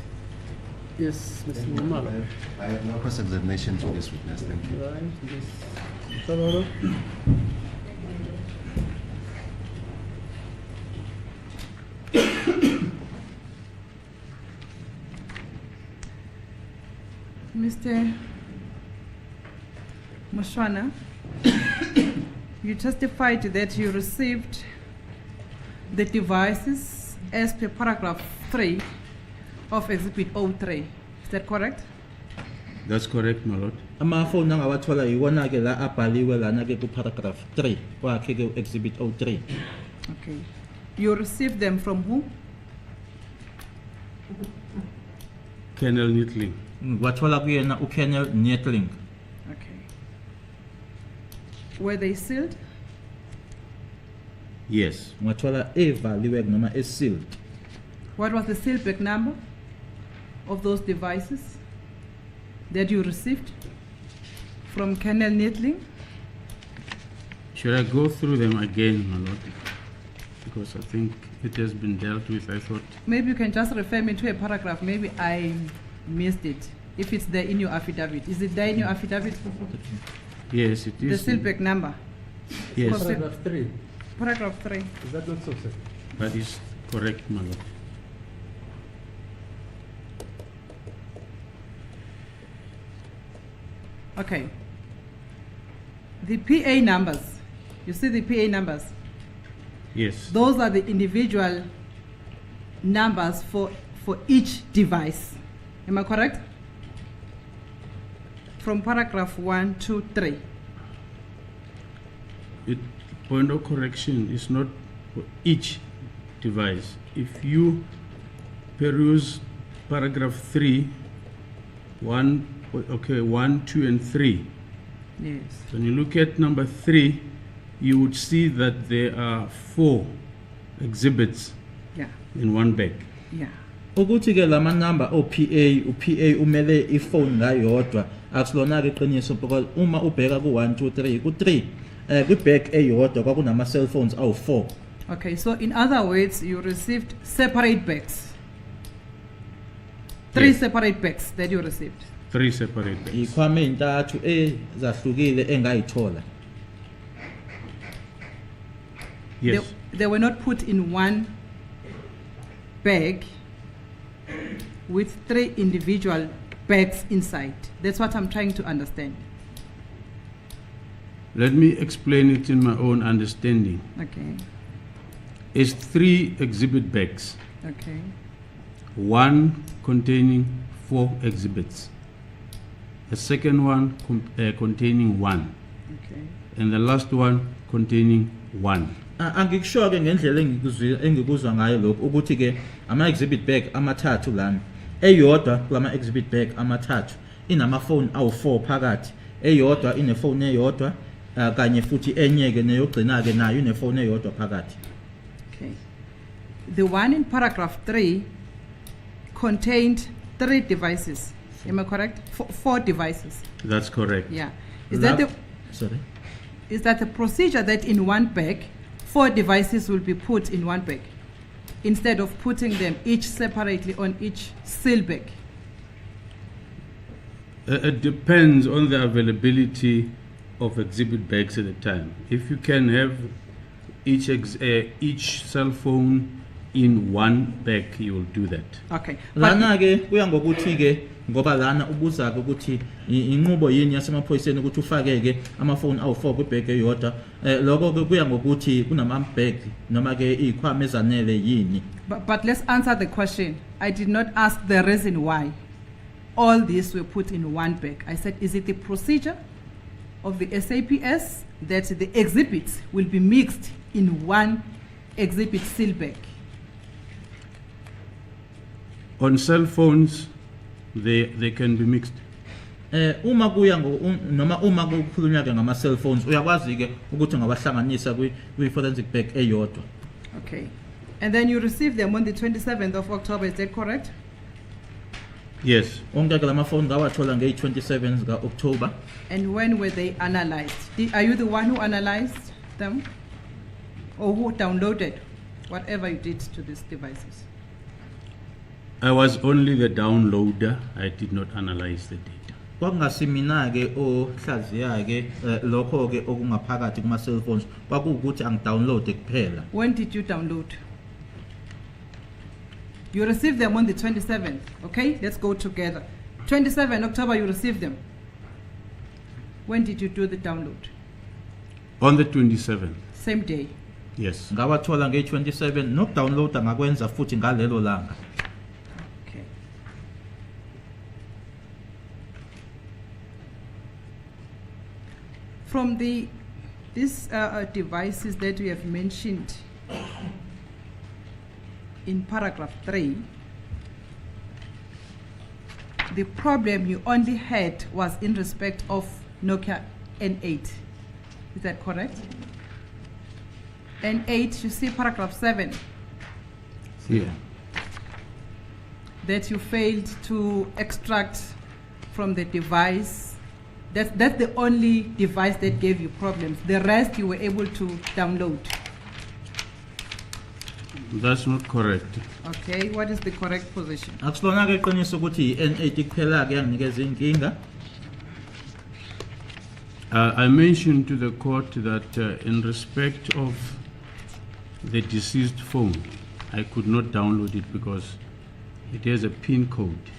Yes, Mr. Nimala. I have no cross-examination to this witness. Thank you. Right, yes. Mr. Lolo. Mr. Mushwana, you testified that you received the devices as per paragraph 3 of Exhibit 03. Is that correct? That's correct, my lord. Amafoni angawathola yiwona ke la abhaliwe lana ke ku paragraph 3 kwakhe ke exhibit 03. Okay. You received them from who? Colonel Nettling. Wathola kuyena uKolonel Nettling. Okay. Were they sealed? Yes. Wathola evaliwe noma sealed. What was the seal back number of those devices that you received from Colonel Nettling? Should I go through them again, my lord? Because I think it has been dealt with, I thought. Maybe you can just refer me to a paragraph. Maybe I missed it. If it's there in your affidavit. Is it there in your affidavit? Yes, it is. The sealback number? Yes, Paragraph 3. Paragraph 3. Is that not so, sir? that is correct, my lord. Okay. The PA numbers. You see the PA numbers? Yes. Those are the individual numbers for each device. Am I correct? From paragraph 1, 2, 3. Point of correction is not for each device. If you peruse paragraph 3, 1, Okay, 1, 2, and 3. Yes. When you look at number 3, you would see that there are 4 exhibits Yeah. in one bag. Yeah. ukuthi ke lama number uPA umele iphone ngayodwa akulona ke iqiniso because uma ubheka ku 1 2 3 ku 3 ku bag eyodwa kwakunama cell phones awu 4. Okay, so in other words, you received separate bags. 3 Yes. separate bags that you received. 3 separate bags. Ikhwame intathu ezahlukile engayithola. Yes. They were not put in one bag with 3 individual bags inside. That's what I'm trying to understand. Let me explain it in my own understanding. Okay. It's 3 exhibit bags, Okay. one containing 4 exhibits, the second one containing 1, Okay. and the last one containing 1. Angikusho ke ngendlela engikuzwa ngayo lokho ukuthi ke ama exhibit bag amathathu lana eyodwa kulama exhibit bag amathathu inama phone awu 4 phakathi eyodwa ine phone eyodwa kanye futhi enyeke neyogcina ke nayo ine phone eyodwa phakathi. Okay. The one in paragraph 3 contained 3 devices. Am I correct? 4 devices. That's correct. Yeah. Is that the procedure that in one bag 4 devices will be put in one bag instead of putting them each separately on each seal bag? It depends on the availability of exhibit bags at the time. If you can have each cell phone in one bag, you will do that. Okay. Lana ke kuya ngokuthi ke ngoba lana ubuza ke ukuthi inqubo yini yasemaphoyiseni ukuthi ufake ke ama phone awu 4 ku bag eyodwa lokho ke kuya ngokuthi kunama bag noma ke ikhwama ezanele yini. But let's answer the question. I did not ask the reason why all these were put in one bag. I said, is it the procedure of the SAPS that the exhibits will be mixed in one exhibit seal bag? On cell phones, they can be mixed. Uma kuya noma uma kukhulunywa ke ngama cell phones uyakwazi ke ukuthi ngabahlanganisa kwi forensic bag eyodwa. Okay. And then you received them on the 27th of October, is that correct? Yes. Onke lama phone ngawathola nge 27 ka October. And when were they analyzed? Are you the one who analyzed them? Or who downloaded whatever you did to these devices? I was only the downloader. I did not analyze the data. Kwakungasimina ke ohlaziya ke lokho ke okungaphakathi kuma cell phones kwakuwukuthi angidownload kuphela. When did you download? You received them on the 27th, okay? Let's go together. 27 October, you received them. When did you do the download? On the 27th. Same day. Yes. Ngawathola nge 27 no downloada ngakwenza futhi ngalelo langa. Okay. From these devices that we have mentioned in paragraph 3, the problem you only had was in respect of Nokia N8. Is that correct? N8, you see paragraph 7. Yeah. That you failed to extract from the device. That's the only device that gave you problems. The rest you were able to download. That's not correct. Okay, what is the correct position? Akusilona ke iqiniso ukuthi N8 kuphela ke yanginikeza inkinga. I mentioned to the court that in respect of the deceased phone, I could not download it because it has a PIN code.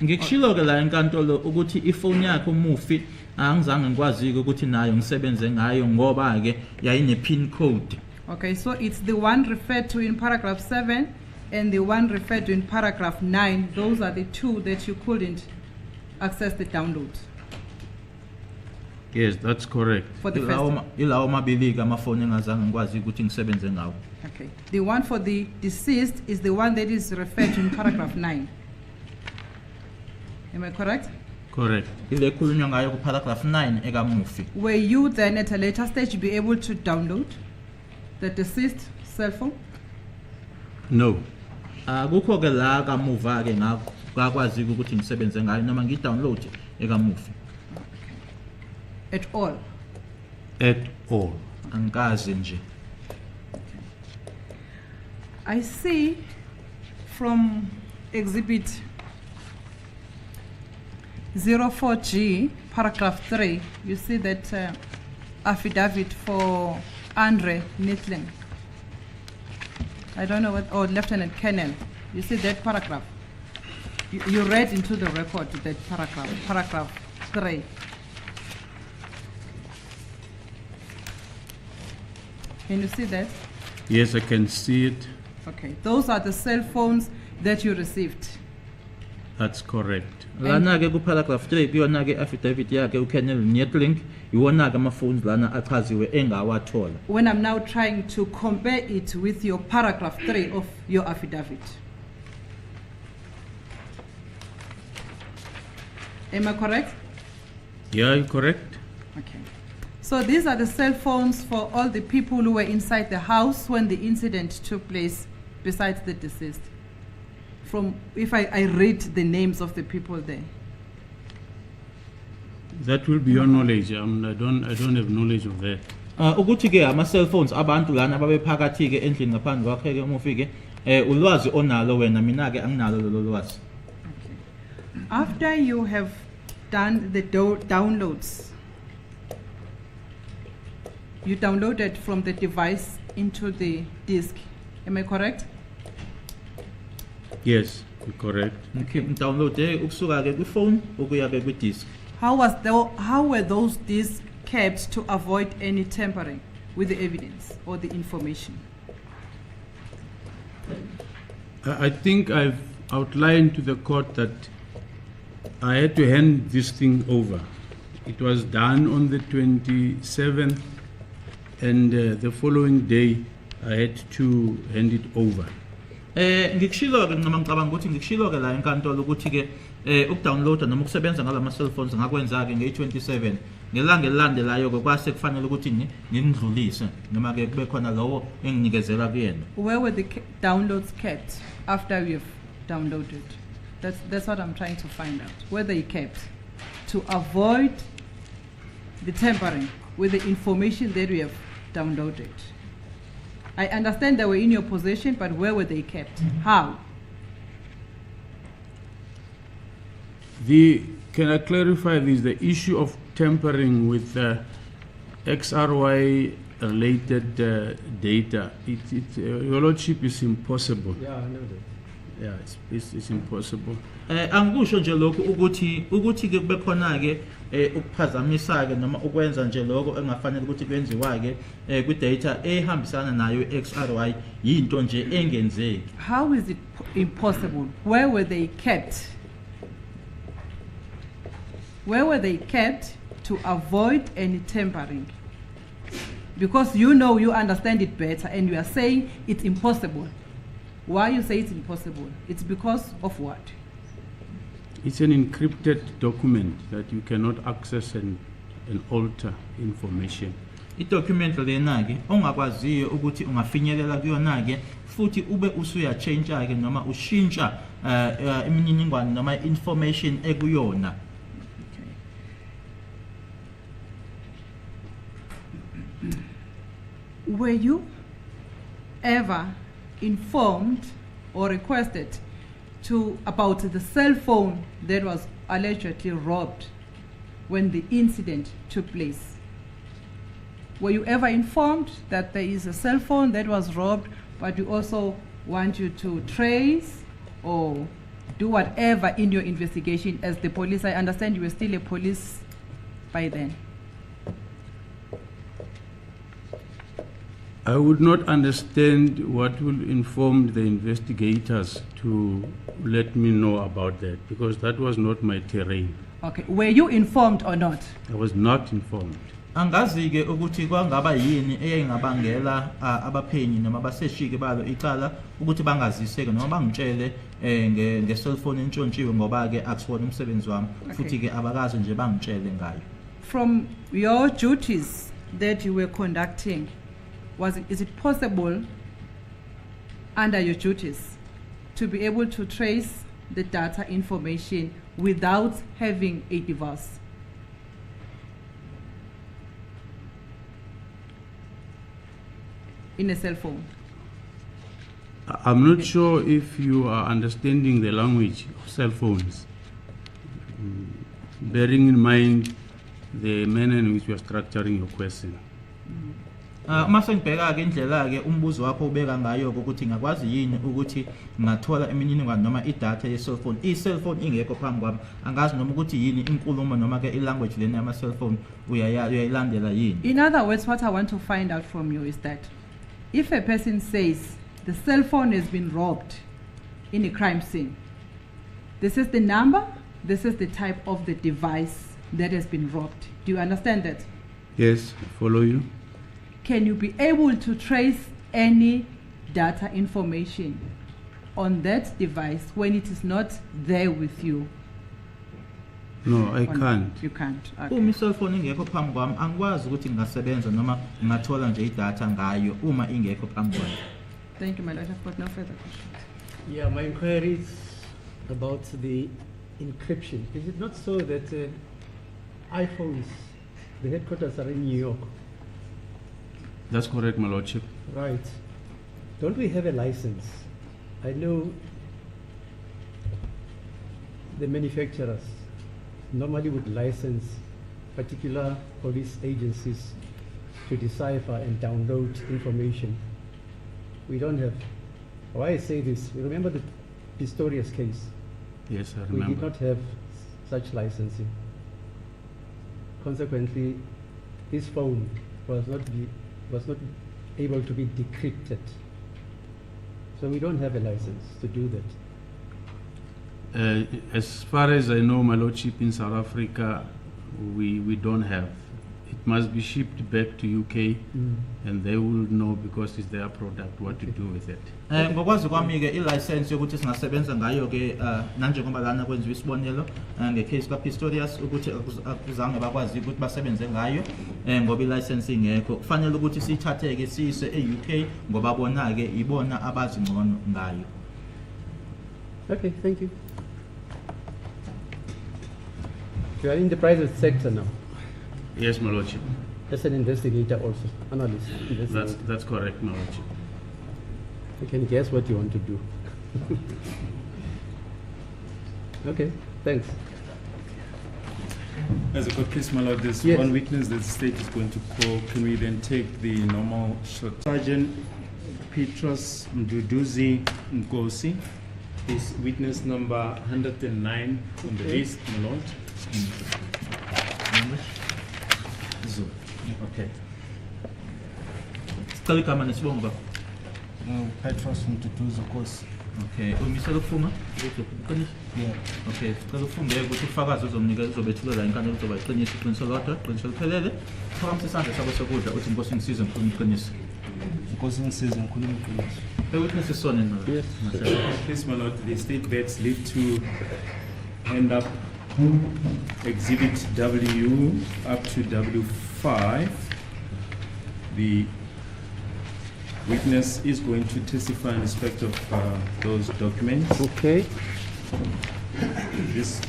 Ngikushilo ke la enkantolo ukuthi ifone yakho umufi angizange ngikwazi ukuthi nayo ngisebenze ngayo ngoba ke yayine PIN code. Okay, so it's the one referred to in paragraph 7 and the one referred to in paragraph 9. Those are the two that you couldn't access the downloads. Yes, that's correct. For the first. Ilawo mabili ke amafone engazange ngikwazi ukuthi ngisebenze ngawo. Okay. The one for the deceased is the one that is referred to in paragraph 9. Am I correct? Correct. ile khulunywa ngayo ku paragraph 9 ekamufi. Were you then at a later stage be able to download the deceased cell phone? No. Akukho ke la kamuva ke ngakwazi ukuthi ngisebenze ngayo noma ngidownload ekamufi. At all? At all. Angikaze nje. I see from exhibit 04G, paragraph 3, you see that affidavit for Andre Nittling. I don't know what, or Lieutenant Colonel. You see that paragraph? You read into the record that paragraph 3. Can you see that? Yes, I can see it. Okay, those are the cell phones that you received. That's correct. Lana ke ku paragraph 3 kuyona ke affidavit yakhe uKennel Nietling iwona ke ama phones lana achaziwe engawathola. When I'm now trying to compare it with your paragraph 3 of your affidavit. Am I correct? Yeah, you're correct. Okay. So these are the cell phones for all the people who were inside the house when the incident took place, besides the deceased. From, if I read the names of the people there. That will be your knowledge. I don't have knowledge of that. Ukuthi ke ama cell phones abantu lana ababephakathi ke endlini ngaphandle kwakhe ke umufike ulwazi onalo wena mina ke anginalo lo lwazi. After you have done the downloads, you downloaded from the device into the disk. Am I correct? Yes, you're correct. Okay, download ukusuka ke ku phone ukuya ke ku disk. How were those disks kept to avoid any tampering with the evidence or the information? I think I've outlined to the court that I had to hand this thing over. It was done on the 27th, and the following day I had to hand it over. Ngikushilo ke noma ngicabanga ukuthi ngikushilo ke la enkantolo ukuthi ke ukudownloada noma ukusebenza ngalama cell phones ngakwenza ke nge27 ngelanga elilandelayo ke kwase kufanele ukuthi ngindlulise noma ke kube khona lowo enginikezela kuyena. Where were the downloads kept after you've downloaded? That's what I'm trying to find out. Where they kept to avoid the tampering with the information that we have downloaded. I understand they were in your possession, but where were they kept? How? Can I clarify this? The issue of tampering with XRY related data, your lordship, is impossible. Yeah, I know that. Yeah, it's impossible. Angikusho nje lokho ukuthi ke kube khona ke ukuphazamisa ke noma ukwenza nje lokho engafanele ukuthi kwenziwa ke ku data ehambisana nayo XRY into nje engenzeki. How is it impossible? Where were they kept? Where were they kept to avoid any tampering? Because you know, you understand it better, and you are saying it's impossible. Why you say it's impossible? It's because of what? It's an encrypted document that you cannot access and alter information. I-document lena ke ongakwaziyo ukuthi ungafinyelela kuyona ke futhi ube usuya change ke noma ushintsha imininingwane noma information ekuyona. Were you ever informed or requested about the cell phone that was allegedly robbed when the incident took place? Were you ever informed that there is a cell phone that was robbed, but we also want you to trace or do whatever in your investigation as the police? I understand you were still a police by then. I would not understand what will inform the investigators to let me know about that, because that was not my terrain. Okay, were you informed or not? I was not informed. Angazi-ke ukuthi kwangaba yini eyayingabangela abaphenyi noma abaseshiki balo icala ukuthi bangaziseke noma bangitshele nge-cellphone entshontshiwe ngoba-ke akusiwona umsebenzi wami futhi-ke abakazi nje bangitshele ngayo. From your duties that you were conducting, is it possible under your duties to be able to trace the data information without having a device? In a cell phone? I'm not sure if you are understanding the language of cell phones, bearing in mind the manner in which you are structuring your question. Mase ngibheka-ke indlela-ke umbuzo wakho ubeka ngayo-ke ukuthi ngakwazi yini ukuthi ngathola imininingwane noma idatha ye-cellphone. I-cellphone ingekho phambi kwami, angazi noma ukuthi yini inkulumo noma-ke i-language lena yama-cellphone uyayilandela yini. In other words, what I want to find out from you is that if a person says the cell phone has been robbed in a crime scene, this is the number, this is the type of the device that has been robbed. Do you understand that? Yes, I follow you. Can you be able to trace any data information on that device when it is not there with you? No, I can't. You can't. Okay. Uma i-cellphone ingekho phambi kwami angikwazi ukuthi ngingasebenza noma ngingathola nje idatha ngayo uma ingekho phambi kwami. Thank you, my lord. I've got no further questions. Yeah, my inquiry is about the encryption. Is it not so that iPhones, the headquarters are in New York? That's correct, my lordship. Right. Don't we have a license? I know the manufacturers normally would license particular police agencies to decipher and download information. We don't have. Why I say this, you remember the Pistorius case? Yes, I We remember. did not have such licensing. Consequently, his phone was not able to be decrypted. So we don't have a license to do that. As far as I know, my lordship, in South Africa, we don't have. It must be shipped back to UK, and they will know, because it's their product, what to do with it. Ngokwazi kwami-ke i-license yokuthi singasebenza ngayo-ke nanjengoba lana kwenziwa isibonelo ngecase kaPistorius ukuthi akuzange bakwazi ukuthi basebenze ngayo ngoba i-license ingekho. Kufanele ukuthi siyithathe-ke siyise e-UK ngoba bona-ke ibona abazi ngcono ngayo. Okay, thank you. You are in the private sector now, Yes, my lordship. as an investigator also, analyst, investigator. That's correct, my lordship. You can guess what you want to do. Okay, thanks. As a court case, my lord, there's Yes. one witness that the state is going to call. Can we then take the normal shot? Sergeant Petros Mduduzi Nkosi is witness number 109 on the list, my lord. Okay. Sicela igama nesibongo bakho. Petros Mduduzi Nkosi. Okay, umisela ukufuma? Uqinisa? Yeah. Okay, sicela ufundeke ukuthi ufakazi uzomnika uzobethula la inkantolo kuzoba iqiniso iqiniso lodwa, iqiniso liphelele. Phakamisa isandla sakho sokudla uthi Nkosi ngisize ngikhuluma iqiniso. Nkosi ngisize ngikhuluma iqiniso. Witness is sworn in. Yes. Please, my lord, the state bets lead to end up Exhibit W up to W5. The witness is going to testify in respect of those documents. Okay. This,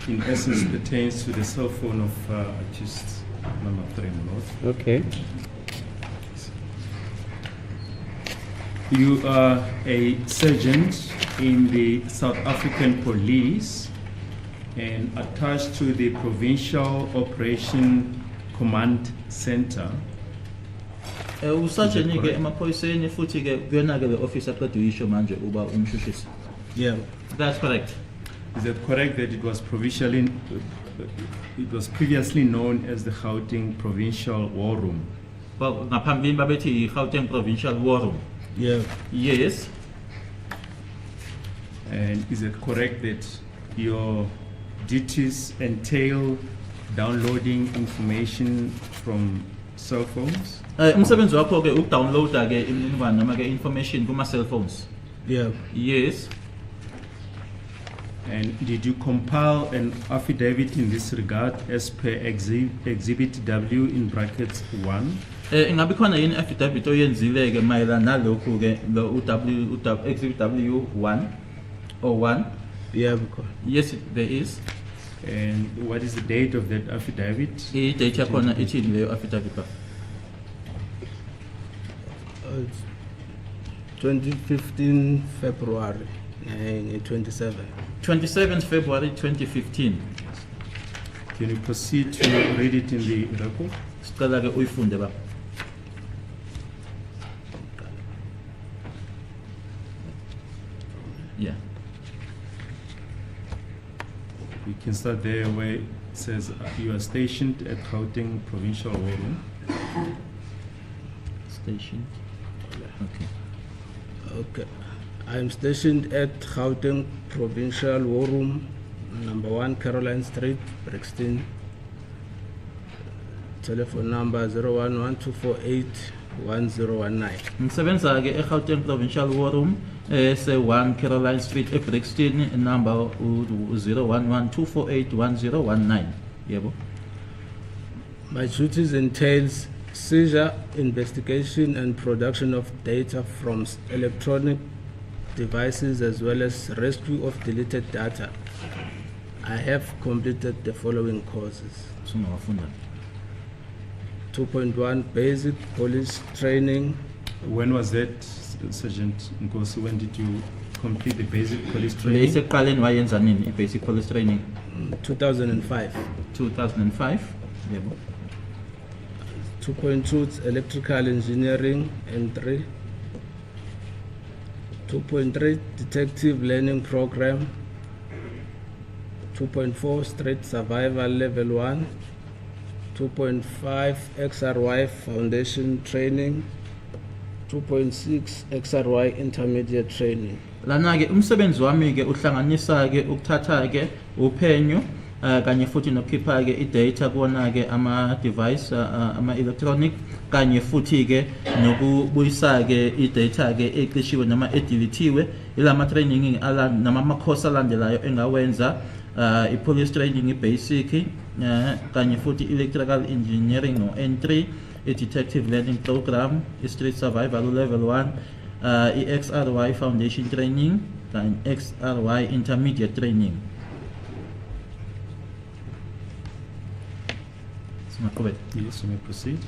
in essence, pertains to the cell phone of accused number 3, my lord. Okay. You are a sergeant in the South African Police and attached to the Provincial Operation Command Center. Usajeni-ke emaphoyiseni futhi-ke kuyona-ke le office aqeda uyisho manje uba umshushisi. Yeah. That's correct. Is it correct that it was previously known as the Gauteng Provincial War Room? Well, ngaphambilini babethi i-Gauteng Provincial War Room. Yeah. Yes. And is it correct that your duties entail downloading information from cell phones? Umsebenzi wakho ke ukudownloada ke imininingwane noma ke information kuma cell phones. Yeah. Yes. And did you compile an affidavit in this regard as per Exhibit W in brackets 1? Ingabe khona yini affidavit oyenzile ke mayelana nalokhu ke lo Exhibit W1 or 1? Yeah, because Yes, there is. And what is the date of that affidavit? I-date yakhona ithini leyo affidavit ka? it's 2015 February 27. 27th February 2015. Can you proceed to read it in the record? Sicela ke uyifunde baba. Yeah. You can start there where it says you are stationed at Gauteng Provincial War Room. Station. Okay. Okay. I'm stationed at Gauteng Provincial War Room, number 1 Caroline Street, Brixton. Telephone number 0112481019. Ngisebenza ke eGauteng Provincial War Room se 1 Caroline Street eBrixton, number 0112481019. Yebo. My duties entails seizure, investigation and production of data from electronic devices as well as rescue of deleted data. I have completed the following courses. Singawafunda. 2.1 Basic Police Training, When was that, Sergeant Nkosi? When did you complete the basic police Le training? isekuqaleni wayenza nini i-basic police training? 2005. 2005. Yebo. 2.2 Electrical Engineering, N3. 2.3 Detective Learning Program. 2.4 Street Survival Level 1. 2.5 XRY Foundation Training. 2.6 XRY Intermediate Training. Lana ke umsebenzi wami ke uhlanganisa ke ukuthatha ke uphenyo kanye futhi nokukhipha ke i-data kuona ke ama-device ama-electronic kanye futhi ke nokubuyisa ke i-data ke eqishiwe noma edilithiwe. Ilama training nama ama-course alandelayo engawenza i-police training i-basic kanye futhi electrical engineering no N3, i-detective learning program, i-street survival level 1, i-XRY foundation training kanye XRY intermediate training. Yes, you may proceed.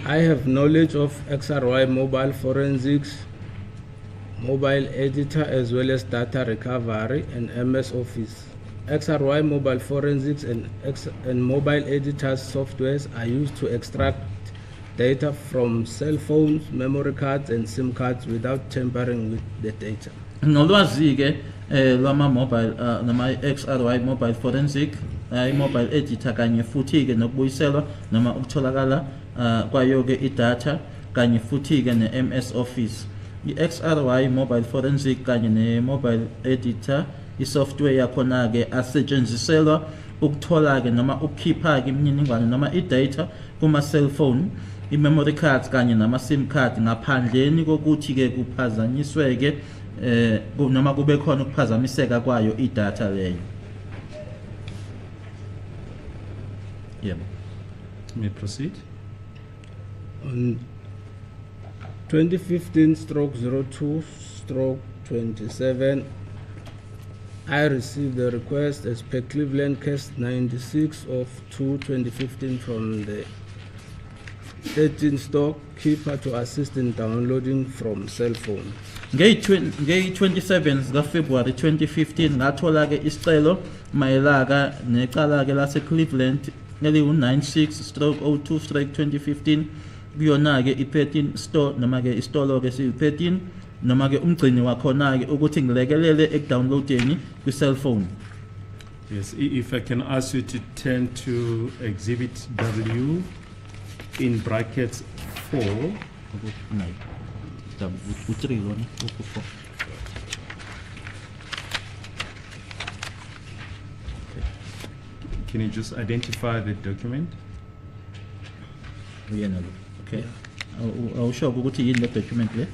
I have knowledge of XRY mobile forensics, mobile editor as well as data recovery and MS Office. XRY mobile forensics and mobile editors softwares are used to extract data from cell phones, memory cards and SIM cards without tampering with the data. Nolwazi ke lwama mobile noma XRY mobile forensic mobile editor kanye futhi ke nokubuyiselwa noma ukutholakala kwayo ke i-data kanye futhi ke ne-MS Office. I-XRY mobile forensic kanye ne-mobile editor i-software yakhona ke asetshenziselwa ukuthola ke noma ukukhipha ke imininingwane noma i-data kuma cell phone, i-memory cards kanye nama SIM card ngaphandleni kokuthi ke kuphazanyiswe ke noma kube khona ukuphazamiseka kwayo i-data leyo. Yeah. You may proceed. On 2015/02/27, I received the request as per Cleveland Case 96 of 2/2015 from the 13 storekeeper to assist in downloading from cell phone. Ngeyi-27 February 2015 ngathola ke isicelo mayelana necala ke lase Cleveland eli-96/02/2015 kuyona ke i-13 store noma ke istolo ke siyi-13 noma ke umgcini wakhona ke ukuthi ngilekelele ekudownloadeni kwi-cell phone. Yes, if I can ask you to turn to Exhibit W in brackets 4. Can you just identify the document? Uyena lo. Okay. Awusho ukuthi yini le document le?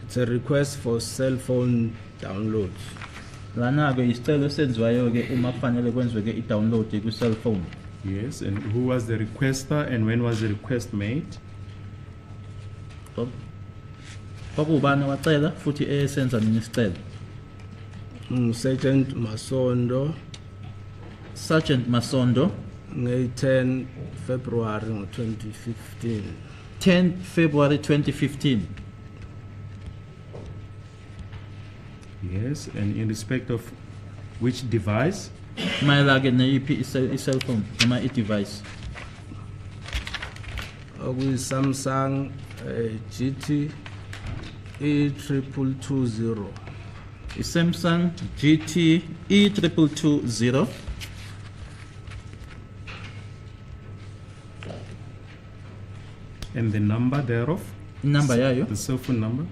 It's a request for cell phone download. Lana ke isicelo senziwayo ke uma kufanele kwenziwe ke i-download ku cell phone. Yes, and who was the requester and when was the request made? Kwakubani wacela futhi esenza nini isicelo? Sergeant Masondo, Sergeant Masondo, nge-10 February 2015. 10 February 2015. Yes, and in respect of which device? Mayela ke neyiphi i-cell phone noma i-device? Samsung GT E2220. I-Samsung GT E2220. And the number thereof? Number yayo, The cell phone number?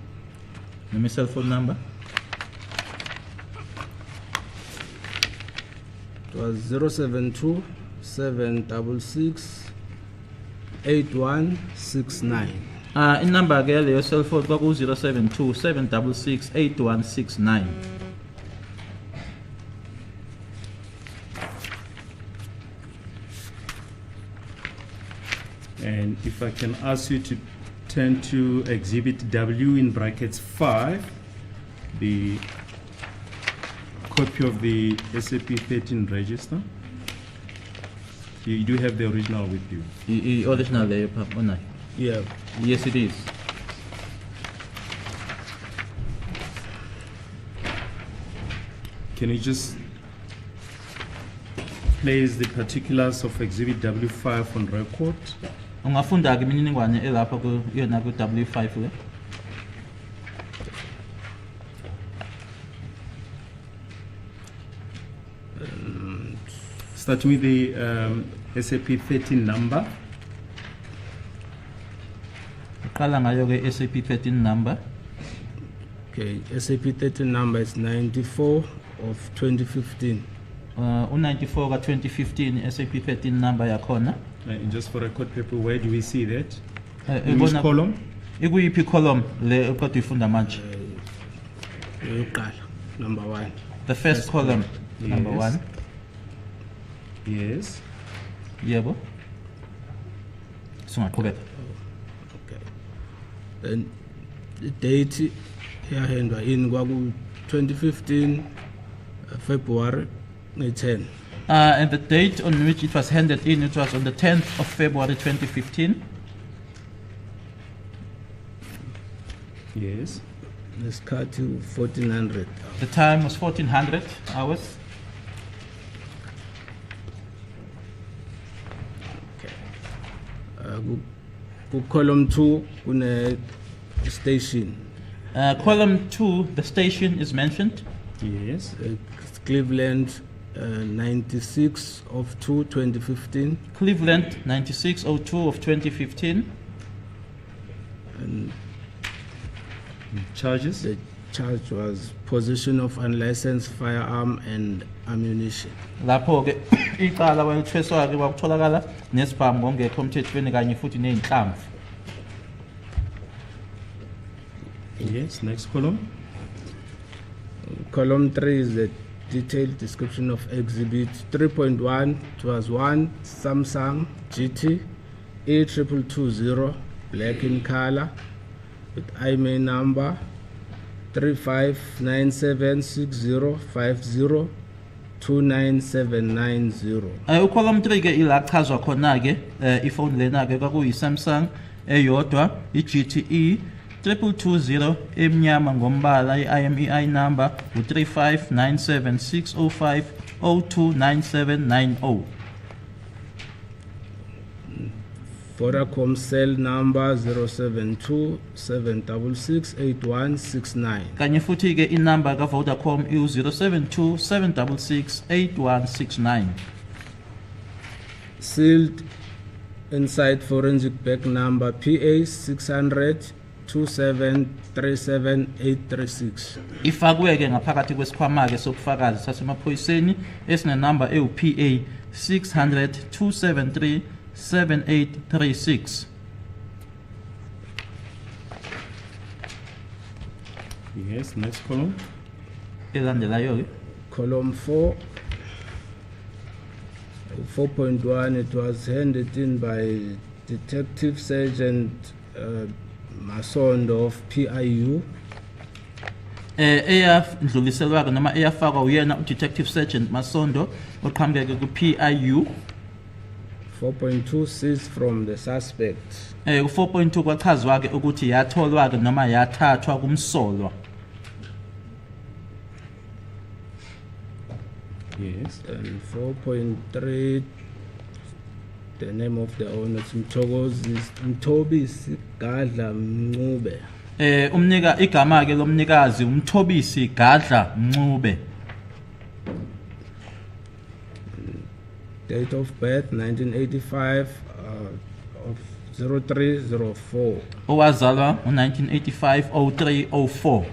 noma cell phone number. It was 072 766 8169. I-number ke leyo cell phone kwaku 072 766 8169. And if I can ask you to turn to Exhibit W in brackets 5, the copy of the SAP 13 register. You do have the original with you. I-original leyo papa onayo. Yeah. Yes it is. Can you just place the particulars of Exhibit W5 on record? Ungafunda ke imininingwane elapha ku yona ku W5 le. Starting with the SAP 13 number. Qala ngayo ke SAP 13 number. Okay, SAP 13 number is 94 of 2015. U94 ka 2015 SAP 13 number yakhona. And just for record paper, where do we see that? In which column? Ikuyiphi column le okade uyifunda manje? Yokuqala, number 1. The first column, number Yes. 1. Yes. Yebo. Singaqhubeka. Okay. Then the date yahandwa in kwaku 2015 February 10. And the date on which it was handed in, it was on the 10th of February 2015. Yes. Let's cut to 1400. The time was 1400 hours. Column 2 kune station. Column 2, the station is mentioned. Yes. Cleveland 96 of 2 2015. Cleveland 9602 of 2015. And Charges? the charge was possession of unlicensed firearm and ammunition. Lapho ke icala welithweswa ke kwakutholakala nesibhamu ngongekho emthethweni kanye futhi nezinhlamvu. Yes. Next column. Column 3 is the detailed description of exhibit 3.1. It was 1 Samsung GT A2220 black in color with IMEI number 35976050297990. Column 3 ke ila chazwa khona ke iphone lena ke kwakuyi Samsung eyodwa iGTE 3220 emnyama ngombala iIMEI number u35976050297990. Vodacom cell number 072 766 8169. Kanye futhi ke inamba ka Vodacom u072 766 8169. Sealed inside forensic bag number PA 600 2737836. Ifakwe-ke ngaphakathi kwesikhwama-ke sobufakazi sasemaphoyiseni esinenamba ewu-PA 600 273 7836. Yes, next column. Elandelayo-ke Column 4, 4.1, it was handed in by Detective Sergeant Masondo of PIU. eyandluliselwa-ke noma eyafakwa uyena uDetective Sergeant Masondo oqhamuke ku-PIU. 4.2 seized from the suspect. Ku-4.2 kwachazwa-ke ukuthi yatholwa-ke noma yathathwa kumsolwa. Yes. And 4.3, the name of the owner Mthobisi Gadla Mncube. Igama-ke lomnikazi uMthobisi Gadla Mncube. Date of birth 1985 of 0304. Owazalwa ngo-1985 0304.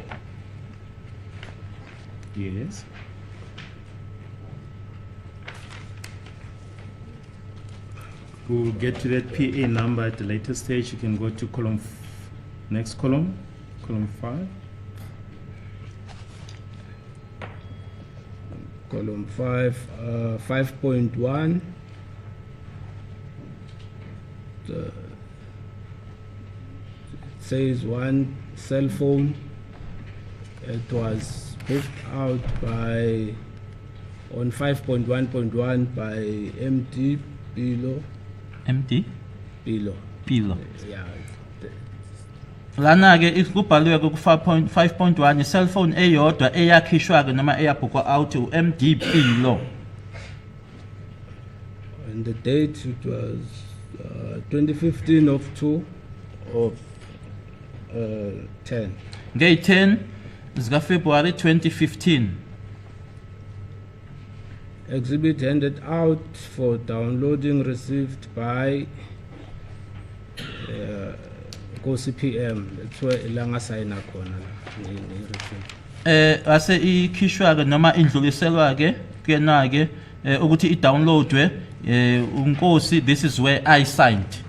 Yes. We'll get to that PA number at a later stage. You can go to column, next column, column 5. Column 5, 5.1. It says one cell phone. It was picked out by on 5.1.1 by MD Pilo. MD Pilo. Pilo. Yeah. Lana-ke kubhaliwe ku-5.1 i-cellphone eyodwa eyakhishwa-ke noma eyabhukwa out u-MD Pilo. And the date it was 2015 of 2 of 10. Ngay-10 zika-February 2015. Exhibit handed out for downloading received by CPM. That's where ilanga sign khona la. Ase ikhishwa-ke noma indluliselwa-ke kena-ke ukuthi i-downloadwe uNkosi, this is where I signed.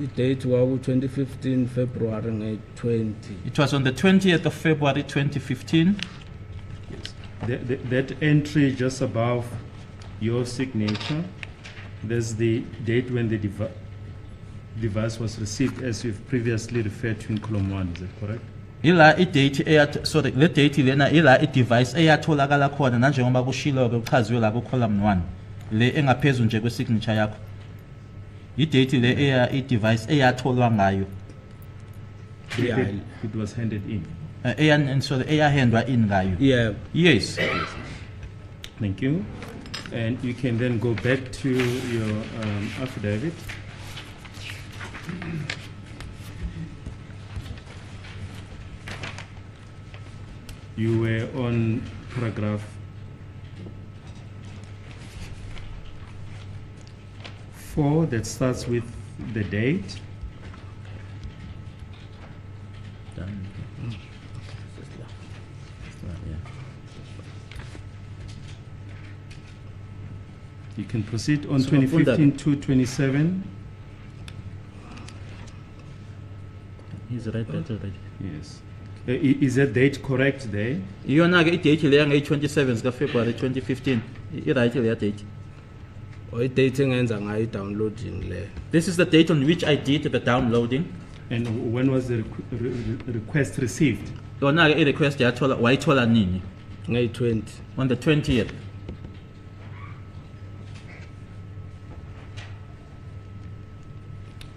The date was 2015 February 20. It was on the 20th of February 2015. That entry just above your signature, there's the date when the device was received, as you've previously referred to in column 1. Is that correct? Ila i-date sorry, le date lena ila i-device eyatholakala khona nanjengoba kushilo-ke kuchaziwe la ku-column 1 le engaphezulu nje kwe-signature yakho. I-date le i-device eyatholwa ngayo. Yeah. It was handed in. Sorry, eyahandwa in ngayo. Yeah. Yes. Thank you. And you can then go back to your affidavit. You were on paragraph 4 that starts with the date. You can proceed on So 2015 to 27. He's right there already. Yes. Is that date correct there? Iyona-ke i-date le yangayi-27 zika-February 2015. I-right leya date. Or date engenza ngayo downloading le. This is the date on which I did the downloading. And when was the request received? Yona-ke i-request wayithola nini? Ngay 20. On the 20th.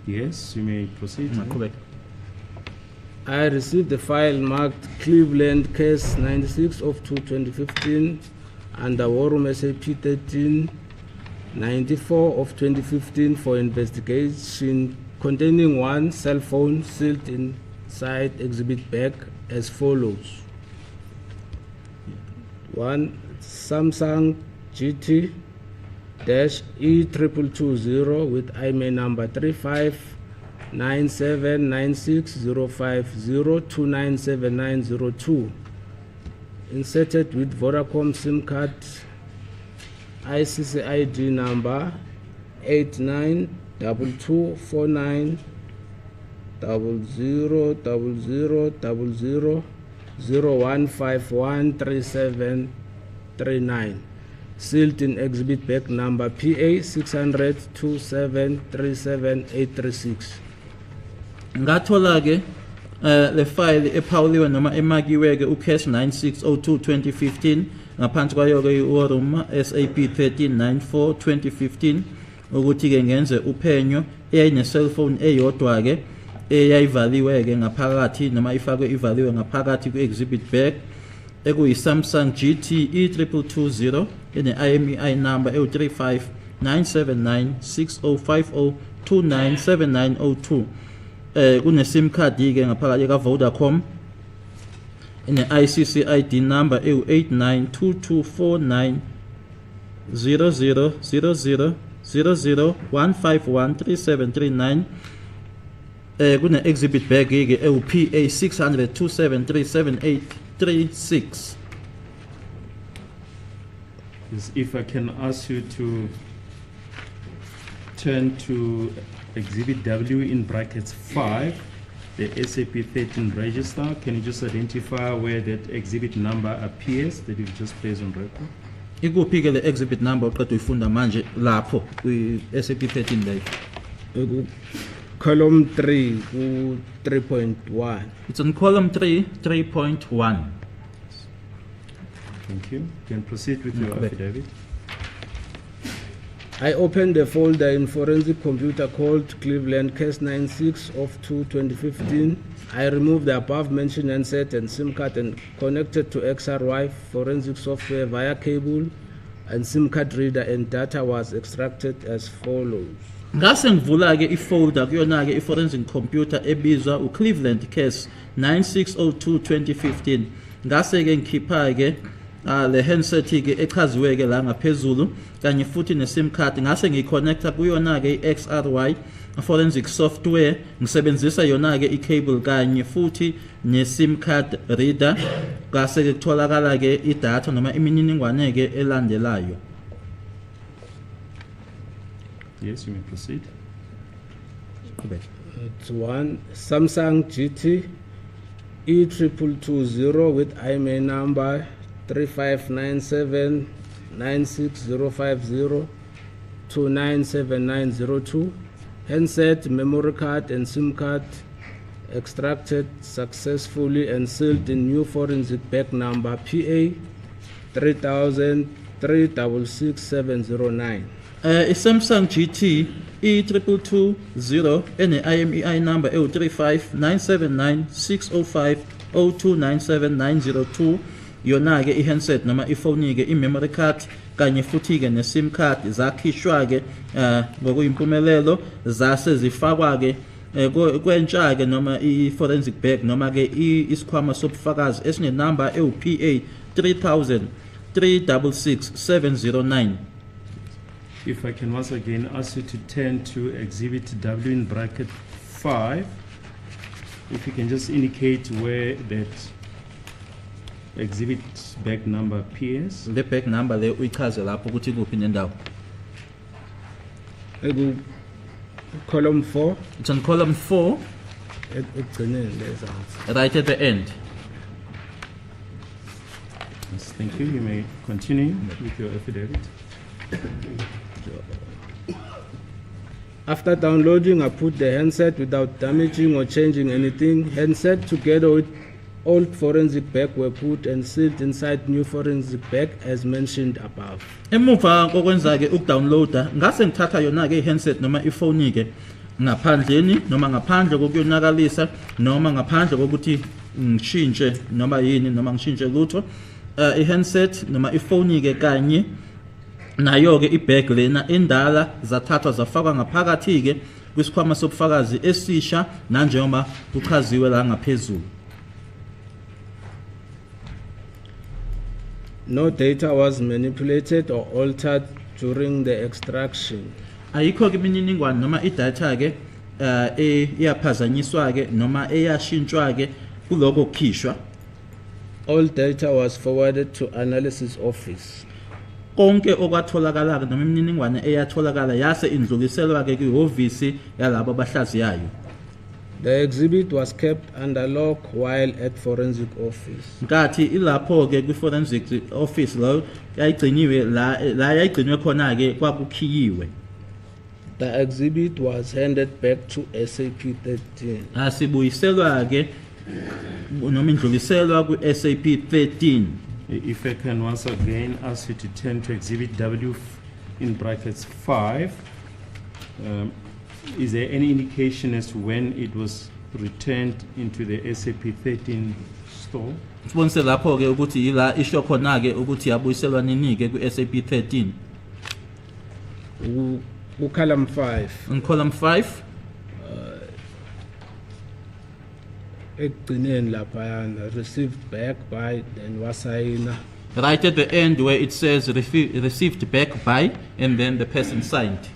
Yes, you may proceed. Correct. I received the file marked Cleveland Case 96 of 2015 under War Room SAP 1394 of 2015 for investigation containing one cell phone sealed inside exhibit bag as follows. One Samsung GT-E2220 with IMEI number 35 97960502979002. Inserted with Vodacom SIM card, ICC ID number 892249000001513739. Sealed in exhibit bag number PA 600-2737-836. Ngathola ke le file ephawuliwe noma emakiwe ke uCash 9602-2015 ngaphansi kwayo ke iWaruma SAP 1394-2015 ukuthi ke ngenze uphenyo eyayine cellphone eyodwa ke eyayivaliwe ke ngaphakathi noma ifakwe ivaliwe ngaphakathi ku-exhibit bag ekuyi Samsung GT E2220 ene IMEI number ewu 3597960502979002 kune SIM card ke ngaphakathi ka Vodacom ine ICC ID number ewu 892249000001513739 kune exhibit bag ke ewu PA 600-2737-836. Yes, if I can ask you to turn to Exhibit W in brackets 5, the SAP 13 register. Can you just identify where that exhibit number appears that you've just placed on record? Ikuphi ke le exhibit number oqeda uyifunda manje lapho kwi SAP 13 leyo? Column 3 ku 3.1. It's on column 3, 3.1. Thank you. You can proceed with your affidavit. I opened a folder in forensic computer called Cleveland Case 96 of 2015. I removed the above mentioned handset and SIM card and connected to XRY forensic software via cable, and SIM card reader and data was extracted as follows. Ngase ngivula ke ifolder kuyona ke iforensic computer ebizwa uCleveland Case 9602-2015. Ngase ke ngikhipha ke le handset ke echaziwe ke la ngaphezulu kanye futhi ne SIM card ngase ngiconnecta kuyona ke iXRY forensic software ngisebenzisa yona ke i-cable kanye futhi ne SIM card reader ngase ke kutholakala ke idata noma imininingwane ke elandelayo. Yes, you may proceed. It's one Samsung GT E2220 with IMEI number 3597960502979002. Handset, memory card and SIM card extracted successfully and sealed in new forensic bag number PA 3000366709. Samsung GT E2220 ene IMEI number ewu 3597960502979002 yona ke i-handset noma ifoni ke i-memory card kanye futhi ke ne-SIM card zakhishwa ke ngokuyimpumelelo zase zifakwa ke kwentsha ke noma i-forensic bag noma ke isikhwama sobufakazi esinenumber ewu PA 3000366709. If I can once again ask you to turn to Exhibit W in bracket 5, if you can just indicate where that exhibit bag number appears. Le bag number le uyichaze lapho ukuthi kuphi nendawo. Column 4. It's on column 4. Right at the end. Yes, thank you. You may continue with your affidavit. After downloading, I put the handset without damaging or changing anything. Handset together with old forensic bag were put and sealed inside new forensic bag as mentioned above. Emuva kokwenza ke ukudownloada ngase ngithatha yona ke handset noma ifoni ke ngaphandleni noma ngaphandle kokuyonakalisa noma ngaphandle kokuthi ngishintshe noma yini noma ngishintshe lutho i-handset noma ifoni ke kanye nayo ke ibag lena endala zathathwa zafakwa ngaphakathi ke kwisikhwama sobufakazi esisha nanjengoba kuchaziwe la ngaphezulu. No data was manipulated or altered during the extraction. Ayikho ke imininingwane noma idata ke iyaphazanyiswa ke noma eyashintshwa ke kuloko kukhishwa. All data was forwarded to analysis office. Konke okwatholakala noma imininingwane eyatholakala yase indluliselwa ke kwihhovisi yalabo abahlaziyayo. The exhibit was kept under lock while at forensic office. Nkathi ilapho ke kwi-forensic office lo yayigciniwe la yayigcinwe khona ke kwakukhiyiwe. The exhibit was handed back to SAP 13. Asibuyiselwa ke noma indluliselwa ku-SAP 13. If I can once again ask you to turn to exhibit W in brackets 5. Is there any indication as to when it was returned into the SAP 13 store? Sibonise lapho ke ukuthi ila isho khona ke ukuthi yabuyiselwa nini ke ku-SAP 13. Column 5. In column 5, Ekugcineni laphayana, received back by, then wasayina. right at the end where it says received back by, and then the person signed.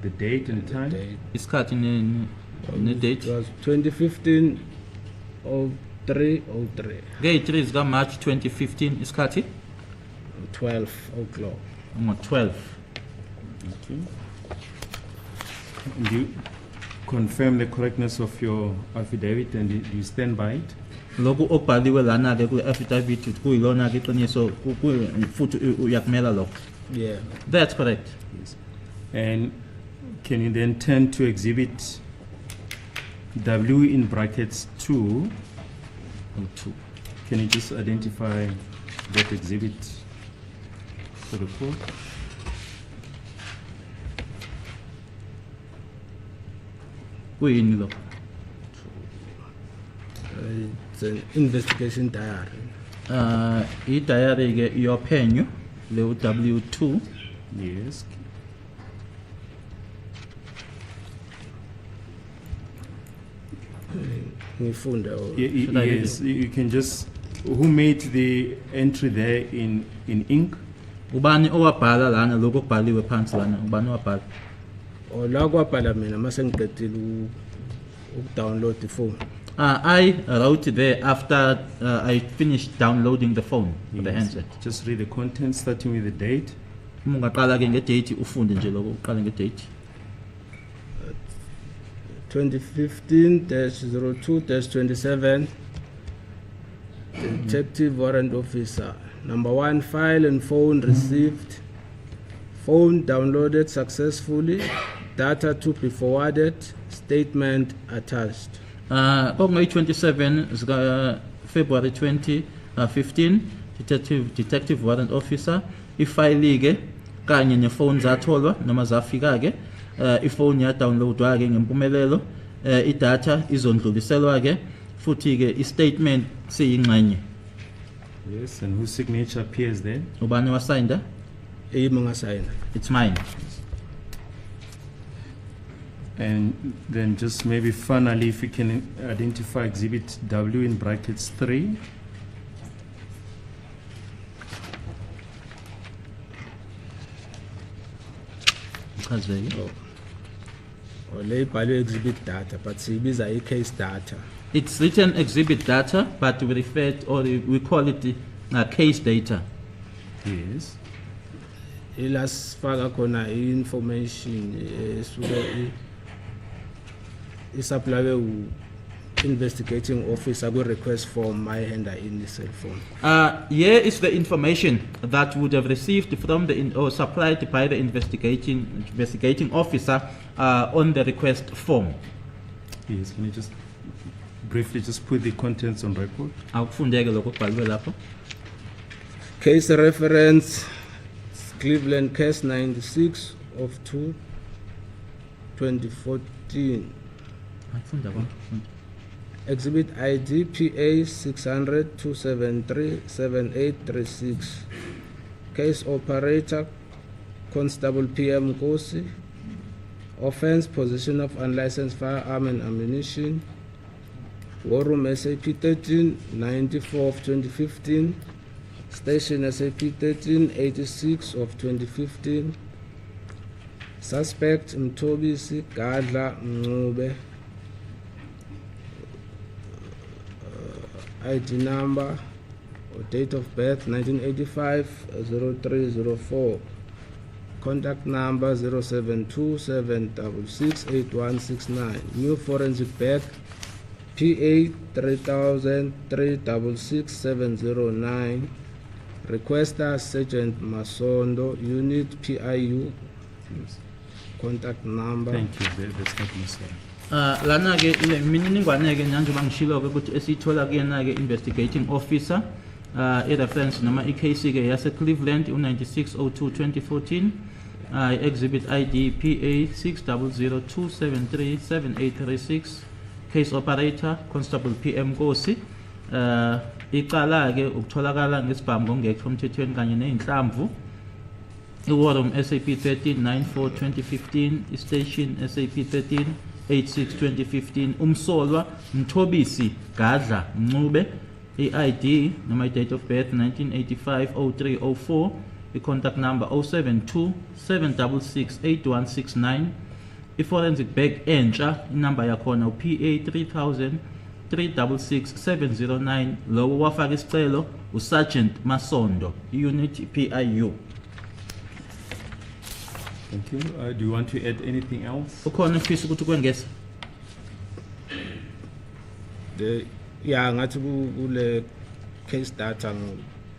The date and time? It's cut in the date. It was 2015 0303, Date is got March 2015. It's cut 12 o'clock. 12. Okay. Do you confirm the correctness of your affidavit and do you stand by it? Loku okubhaliwe lana ke ku-affidavit kuyilona ke iqiniso futhi uyakumela lokho. Yeah. That's correct. Yes. And can you then turn to exhibit W in brackets 2? Can you just identify that exhibit for the court? Kuyini lokho? It's an investigation diary. I-diary ke iyophenyo le W2. Yes. Ngifunda Should I read yes, you can just. Who made the entry there in ink? Ubani owabhala lana lokho okubhaliwe phansi lana? Ubani owabhala? la kwabhala mina mase ngiqedile ukudownload the phone. I wrote there after I finished downloading the phone, the handset. Just read the content starting with the date. Ungaqala ke ngedate ufunde nje lokho uqale ngedate. 2015-02-27 Detective Warrant Officer. Number 1, file and phone received. Phone downloaded successfully. Data to be forwarded. Statement attached. Kongoyi 27 zika February 2015 Detective Warrant Officer ifile ke kanye nefone zatholwa noma zafika ke ifone ya downloadwa ke ngempumelelo idata izondluliselwa ke futhi ke istatement siyingxenye. Yes, and whose signature appears there? Ubani wasayinda? It's mine. And then just maybe finally, if you can identify exhibit W in brackets 3. Exhibit data, but sibiza case data. It's written exhibit data, but we refer to, or we call it case data. Yes. Ilasifaka khona information esuke isuppliwe investigating officer ku request form my hander in the cell phone. Here is the information that would have received from the or supplied by the investigating officer on the request form. Yes, can you just briefly just put the contents on record? Awufundeke lokho kubhaliwe lapho. Case reference Cleveland case 96 of 2014. Exhibit ID PA 600 273 7836. Case operator Constable PM Kosi. Offense possession of unlicensed firearm and ammunition. War Room SAP 13 94 of 2015. Station SAP 13 86 of 2015. Suspect Mtobisi Gadla Mncube. ID number or date of birth 1985 0304. Contact number 0727668169. New forensic bag PA 3000 366 Requester Sergeant Masondo, Unit PIU. Contact number. Thank you. That's not necessary. Lana ke ile mininingwane ke njengoba ngishilo ke ukuthi esithola kuyena ke investigating officer i-reference noma i-case ke yase Cleveland u9602-2014 exhibit ID PA 6002737836 case operator Constable PM Kosi icala ke ukutholakala ngesibhamu ngongekho emthethweni kanye nezinhlamvu iWarum SAP 1394-2015 istation SAP 1386-2015 umsolwa Mthobisi Gadla Mncube i-ID noma i-date of birth 1985-0304 i-contact number 072-766-8169 i-forensic bag entsha inumber yakhona u-PA 3000 366-709 lowo wafaka isicelo uSergeant Masondo unit PIU. Thank you. Do you want to add anything else? Ukhona mfisi ukuthi kwengeza The yeah ngathi kule case data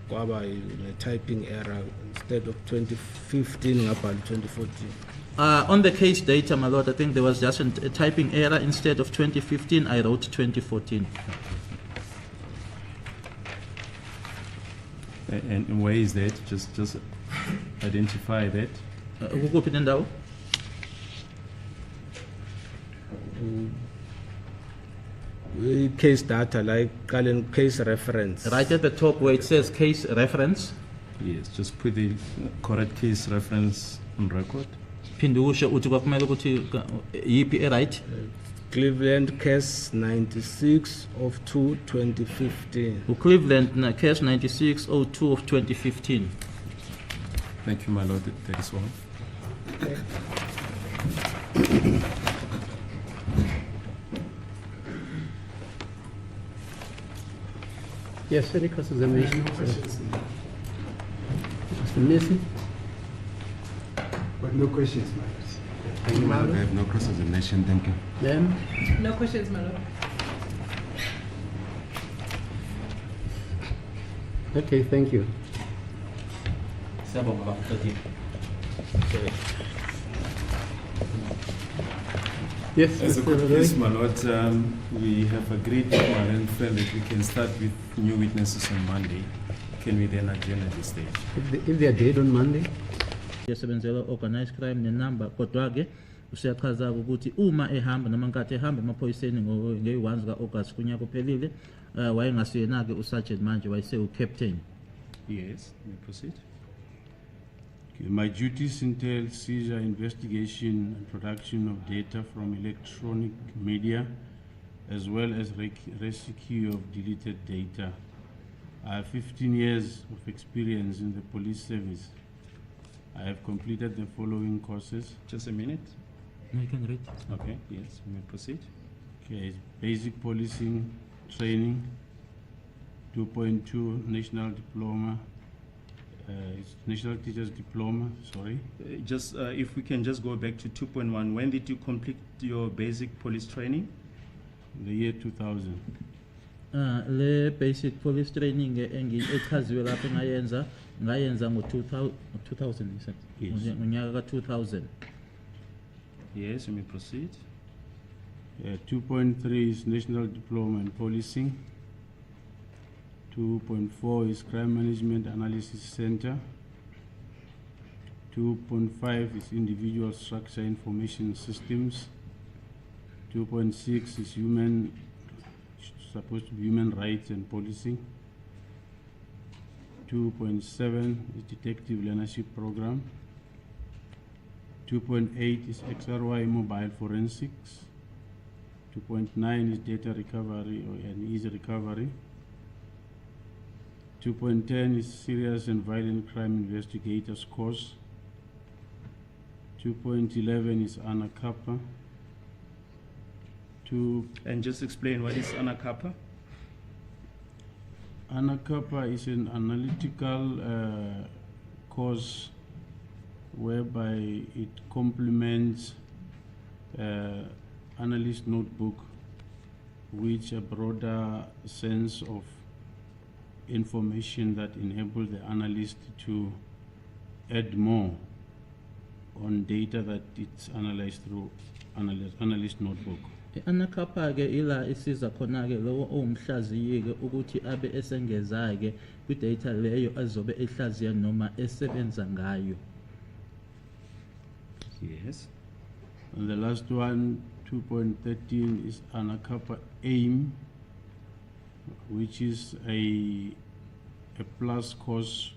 kwaba ne typing error instead of 2015 ngabhala 2014. On the case data, my lord, I think there was just a typing error. Instead of 2015, I wrote 2014. And where is that? Just identify that. Ukuphi nendawo? Case data like case reference. Right at the top where it says case reference. Yes, just put the correct case reference on record. Phinde usho uthi kwakumele ukuthi yipi right? Cleveland case 96 of 2 2015. Cleveland case 9602 of 2015. Thank you, my lord. That is all. Yes, any cross-examination? Mr. Mason? But no questions, ma'am. I have no cross-examination. Thank you. Ma'am? No questions, my lord. Okay, thank you. Yes, As a Mr. good Roy? case, my lord, we have agreed with my learned friend that we can start with new witnesses on Monday. Can we then adjourn at this stage? If they are dead on Monday? Yasebenzela organized crime nenumber kodwa ke usiyachaza ukuthi uma ehamba noma nkathi ehamba emaphoyiseni nge-1 ka-August kunyaka ophelile wayengasiyena ke uSergeant manje wayese uCaptain. Yes, we proceed. My duties entail seizure, investigation, and production of data from electronic media, as well as rescue of deleted data. I have 15 years of experience in the police service. I have completed the following courses. Just a minute. No, you can read. Okay, yes, we may proceed. Okay, basic policing training, 2.2 national diploma, it's national teachers diploma, sorry. Just if we can just go back to 2.1, when did you complete your basic police training? The year 2000. Le basic police training echaziwe lapho ngayenza ngo-2000 Yes. ngonyaka ka-2000. Yes, we may proceed. 2.3 is national diploma in policing. 2.4 is crime management analysis center. 2.5 is individual structure information systems. 2.6 is supposed to be human rights and policing. 2.7 is detective learnership program. 2.8 is XRY mobile forensics. 2.9 is data recovery and easy recovery. 2.10 is serious and violent crime investigators course. 2.11 is anakapa. And just explain what is anakapa? Anakapa is an analytical course whereby it complements analyst notebook, which a broader sense of information that enable the analyst to add more on data that it's analyzed through analyst notebook. Anakapa ke ila isiza khona ke lo owumhlaziyi ke ukuthi abe esengeza ke kwi data leyo azobe ehlaziya noma esebenza ngayo. Yes. And the last one, 2.13, is anakapa AIM, which is a plus course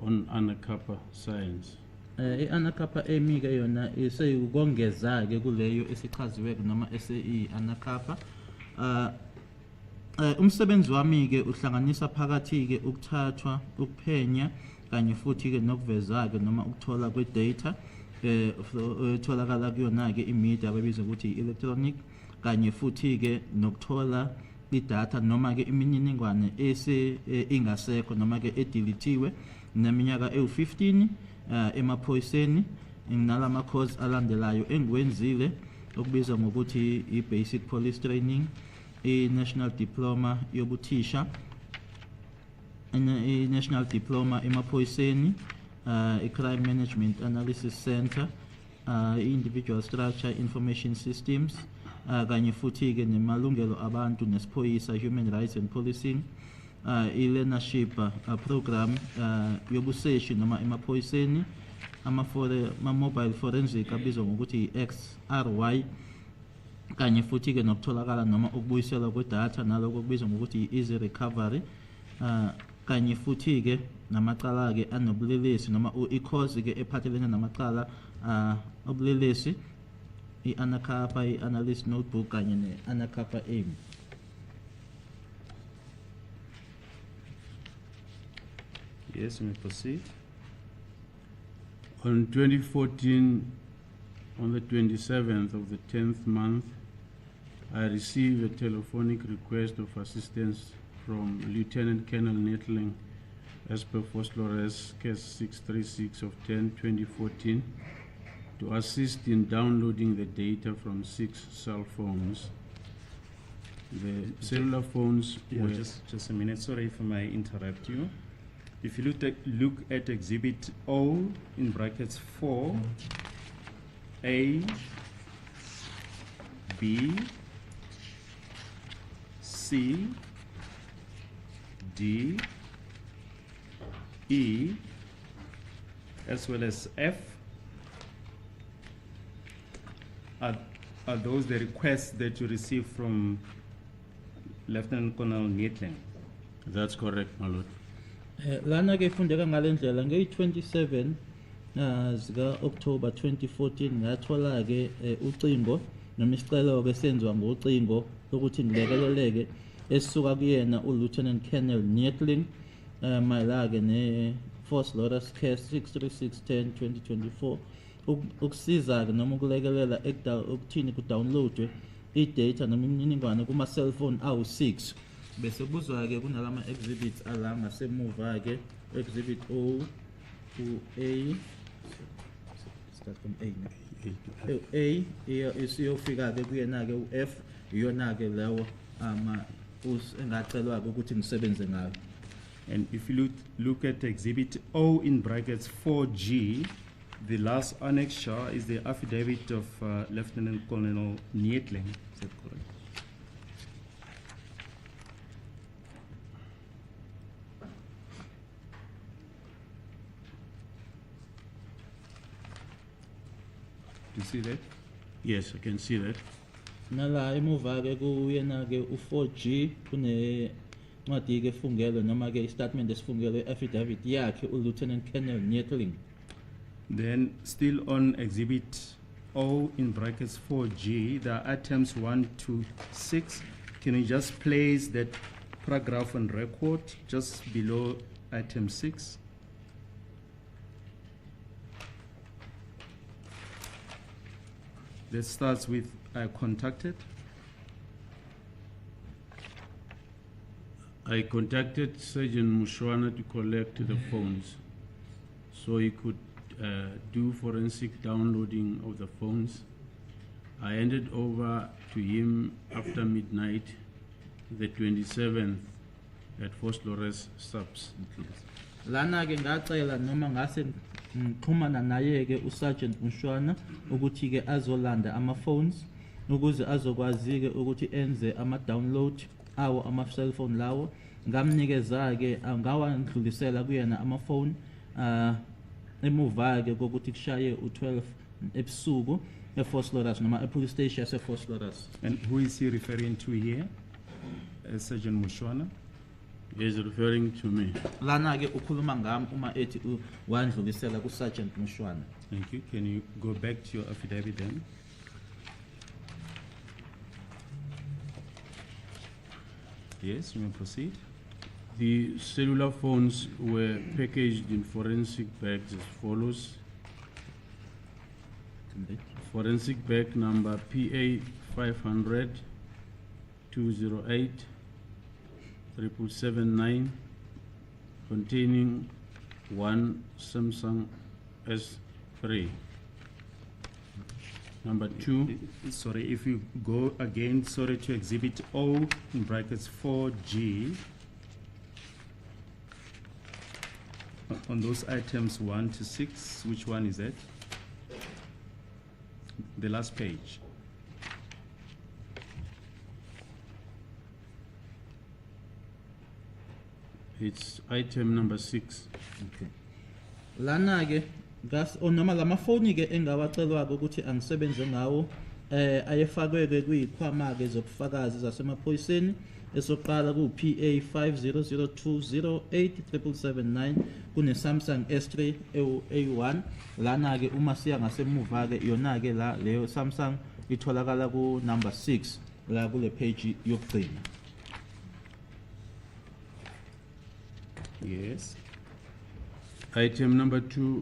on anakapa science. Anakapa AIM ke yona iseyukongeza ke kuleyo esichaziwe noma ese anakapa. Umsebenzi wami ke uhlanganisa phakathi ke ukuthathwa, ukuphenya kanye futhi ke nokuveza ke noma ukuthola kwe data tholakala kuyona ke imedia ababiza ukuthi electronic kanye futhi ke nokuthola idata noma ke imininingwane ingasekho noma ke edilitiwe neminyaka ewu15 emaphoyiseni nalama course alandelayo engiwenzile okubizwa ngokuthi i-basic police training, i-national diploma yobuthisha, i-national diploma emaphoyiseni, i-crime management analysis center, individual structure information systems, kanye futhi ke nemalungelo abantu nesiphoyisa, human rights and policing, i-learnership program yobuseshi noma emaphoyiseni, ama-mobile forensic abizwa ngokuthi XRY, kanye futhi ke nokutholakala noma ukubuyiselwa kwedatha naloko okubizwa ngokuthi easy recovery, kanye futhi ke namacala ke anobulelesi noma i-course ke ephathelene namacala obulelesi, i-anakapa, i-analyst notebook kanye ne-anakapa AIM. Yes, you may proceed. On 2014, on the 27th of the 10th month, I received a telephonic request of assistance from Lieutenant Colonel Nettling as per Vosloorus case 636 of 10/2014 to assist in downloading the data from 6 cell phones. The cellular phones Yeah, were just a minute. Sorry if I may interrupt you. If you look at Exhibit O in brackets 4, A, B, C, D, E, as well as F, are those the requests that you received from Lieutenant Colonel Nettling? That's correct, my lord. Lana ke ifundeka ngalendlela nge-27 zika October 2014 ngathola ke ucingo noma isicelo ke senziwa ngocingo ukuthi ngilekeleleke esisuka kuyena uLieutenant Colonel Nettling mayelake ne Vosloorus case 636/10/2024 ukusiza ke noma ukulekelela ukuthini ku downloadwe i-data noma imininingwane kuma cellphone awu6 bese kubuzwa ke kunalama exhibits ala ngasemuva ke exhibit O to A, start from A now. A isiyofika ke kuyena ke uF iyona ke lawo engacelwa ukuthi ngisebenze ngayo. And if you look at Exhibit O in brackets 4G, the last annexure is the affidavit of Lieutenant Colonel Nettling. Is that correct? Do you see that? Yes, I can see that. Nala emuva ke kuyena ke u4G kune ncwadi ke fungelo noma ke statement esifungelo affidavit yakhe uLieutenant Colonel Nettling. Then still on Exhibit O in brackets 4G, the items 1 to 6. Can you just place that paragraph on record just below item 6? That starts with contacted. I contacted Sergeant Mushwana to collect the phones so he could do forensic downloading of the phones. I handed over to him after midnight, the 27th, at Vosloorus subs. Lana ke ngacela noma ngase ngixhumana naye ke uSergeant Mushwana ukuthi ke azolanda ama phones ukuze azokwazi ke ukuthi enze ama download awo ama cellphone lawo, ngamnikeza ke angawandlulisela kuyena ama phone emuva ke kokuthi kushaye u12 ebusuku eVosloorus noma epolice station yaseVosloorus. And who is he referring to here? Sergeant Mushwana? He is referring to me. Lana ke ukhuluma ngami uma ethi wandlulisela kuSergeant Mushwana. Thank you. Can you go back to your affidavit then? Yes, you may proceed. The cellular phones were packaged in forensic bags as follows. Forensic bag number PA 500 208 779, containing one Samsung S3. Number 2, Sorry, if you go again, sorry, to exhibit O in brackets 4G. On those items 1 to 6, which one is that? The last page. it's item number 6. Lana ke gas onoma lama phone ke engawacelwa ukuthi angisebenze ngawo ayefakwe ke kuyikhwama ke zobufakazi zasemaphoyiseni esoqala ku PA 5002087779 kune Samsung S3 A1. Lana ke uma siya ngasemuva ke yona ke la leyo Samsung itholakala ku number 6 la kule page yokugcina. Yes. Item number 2,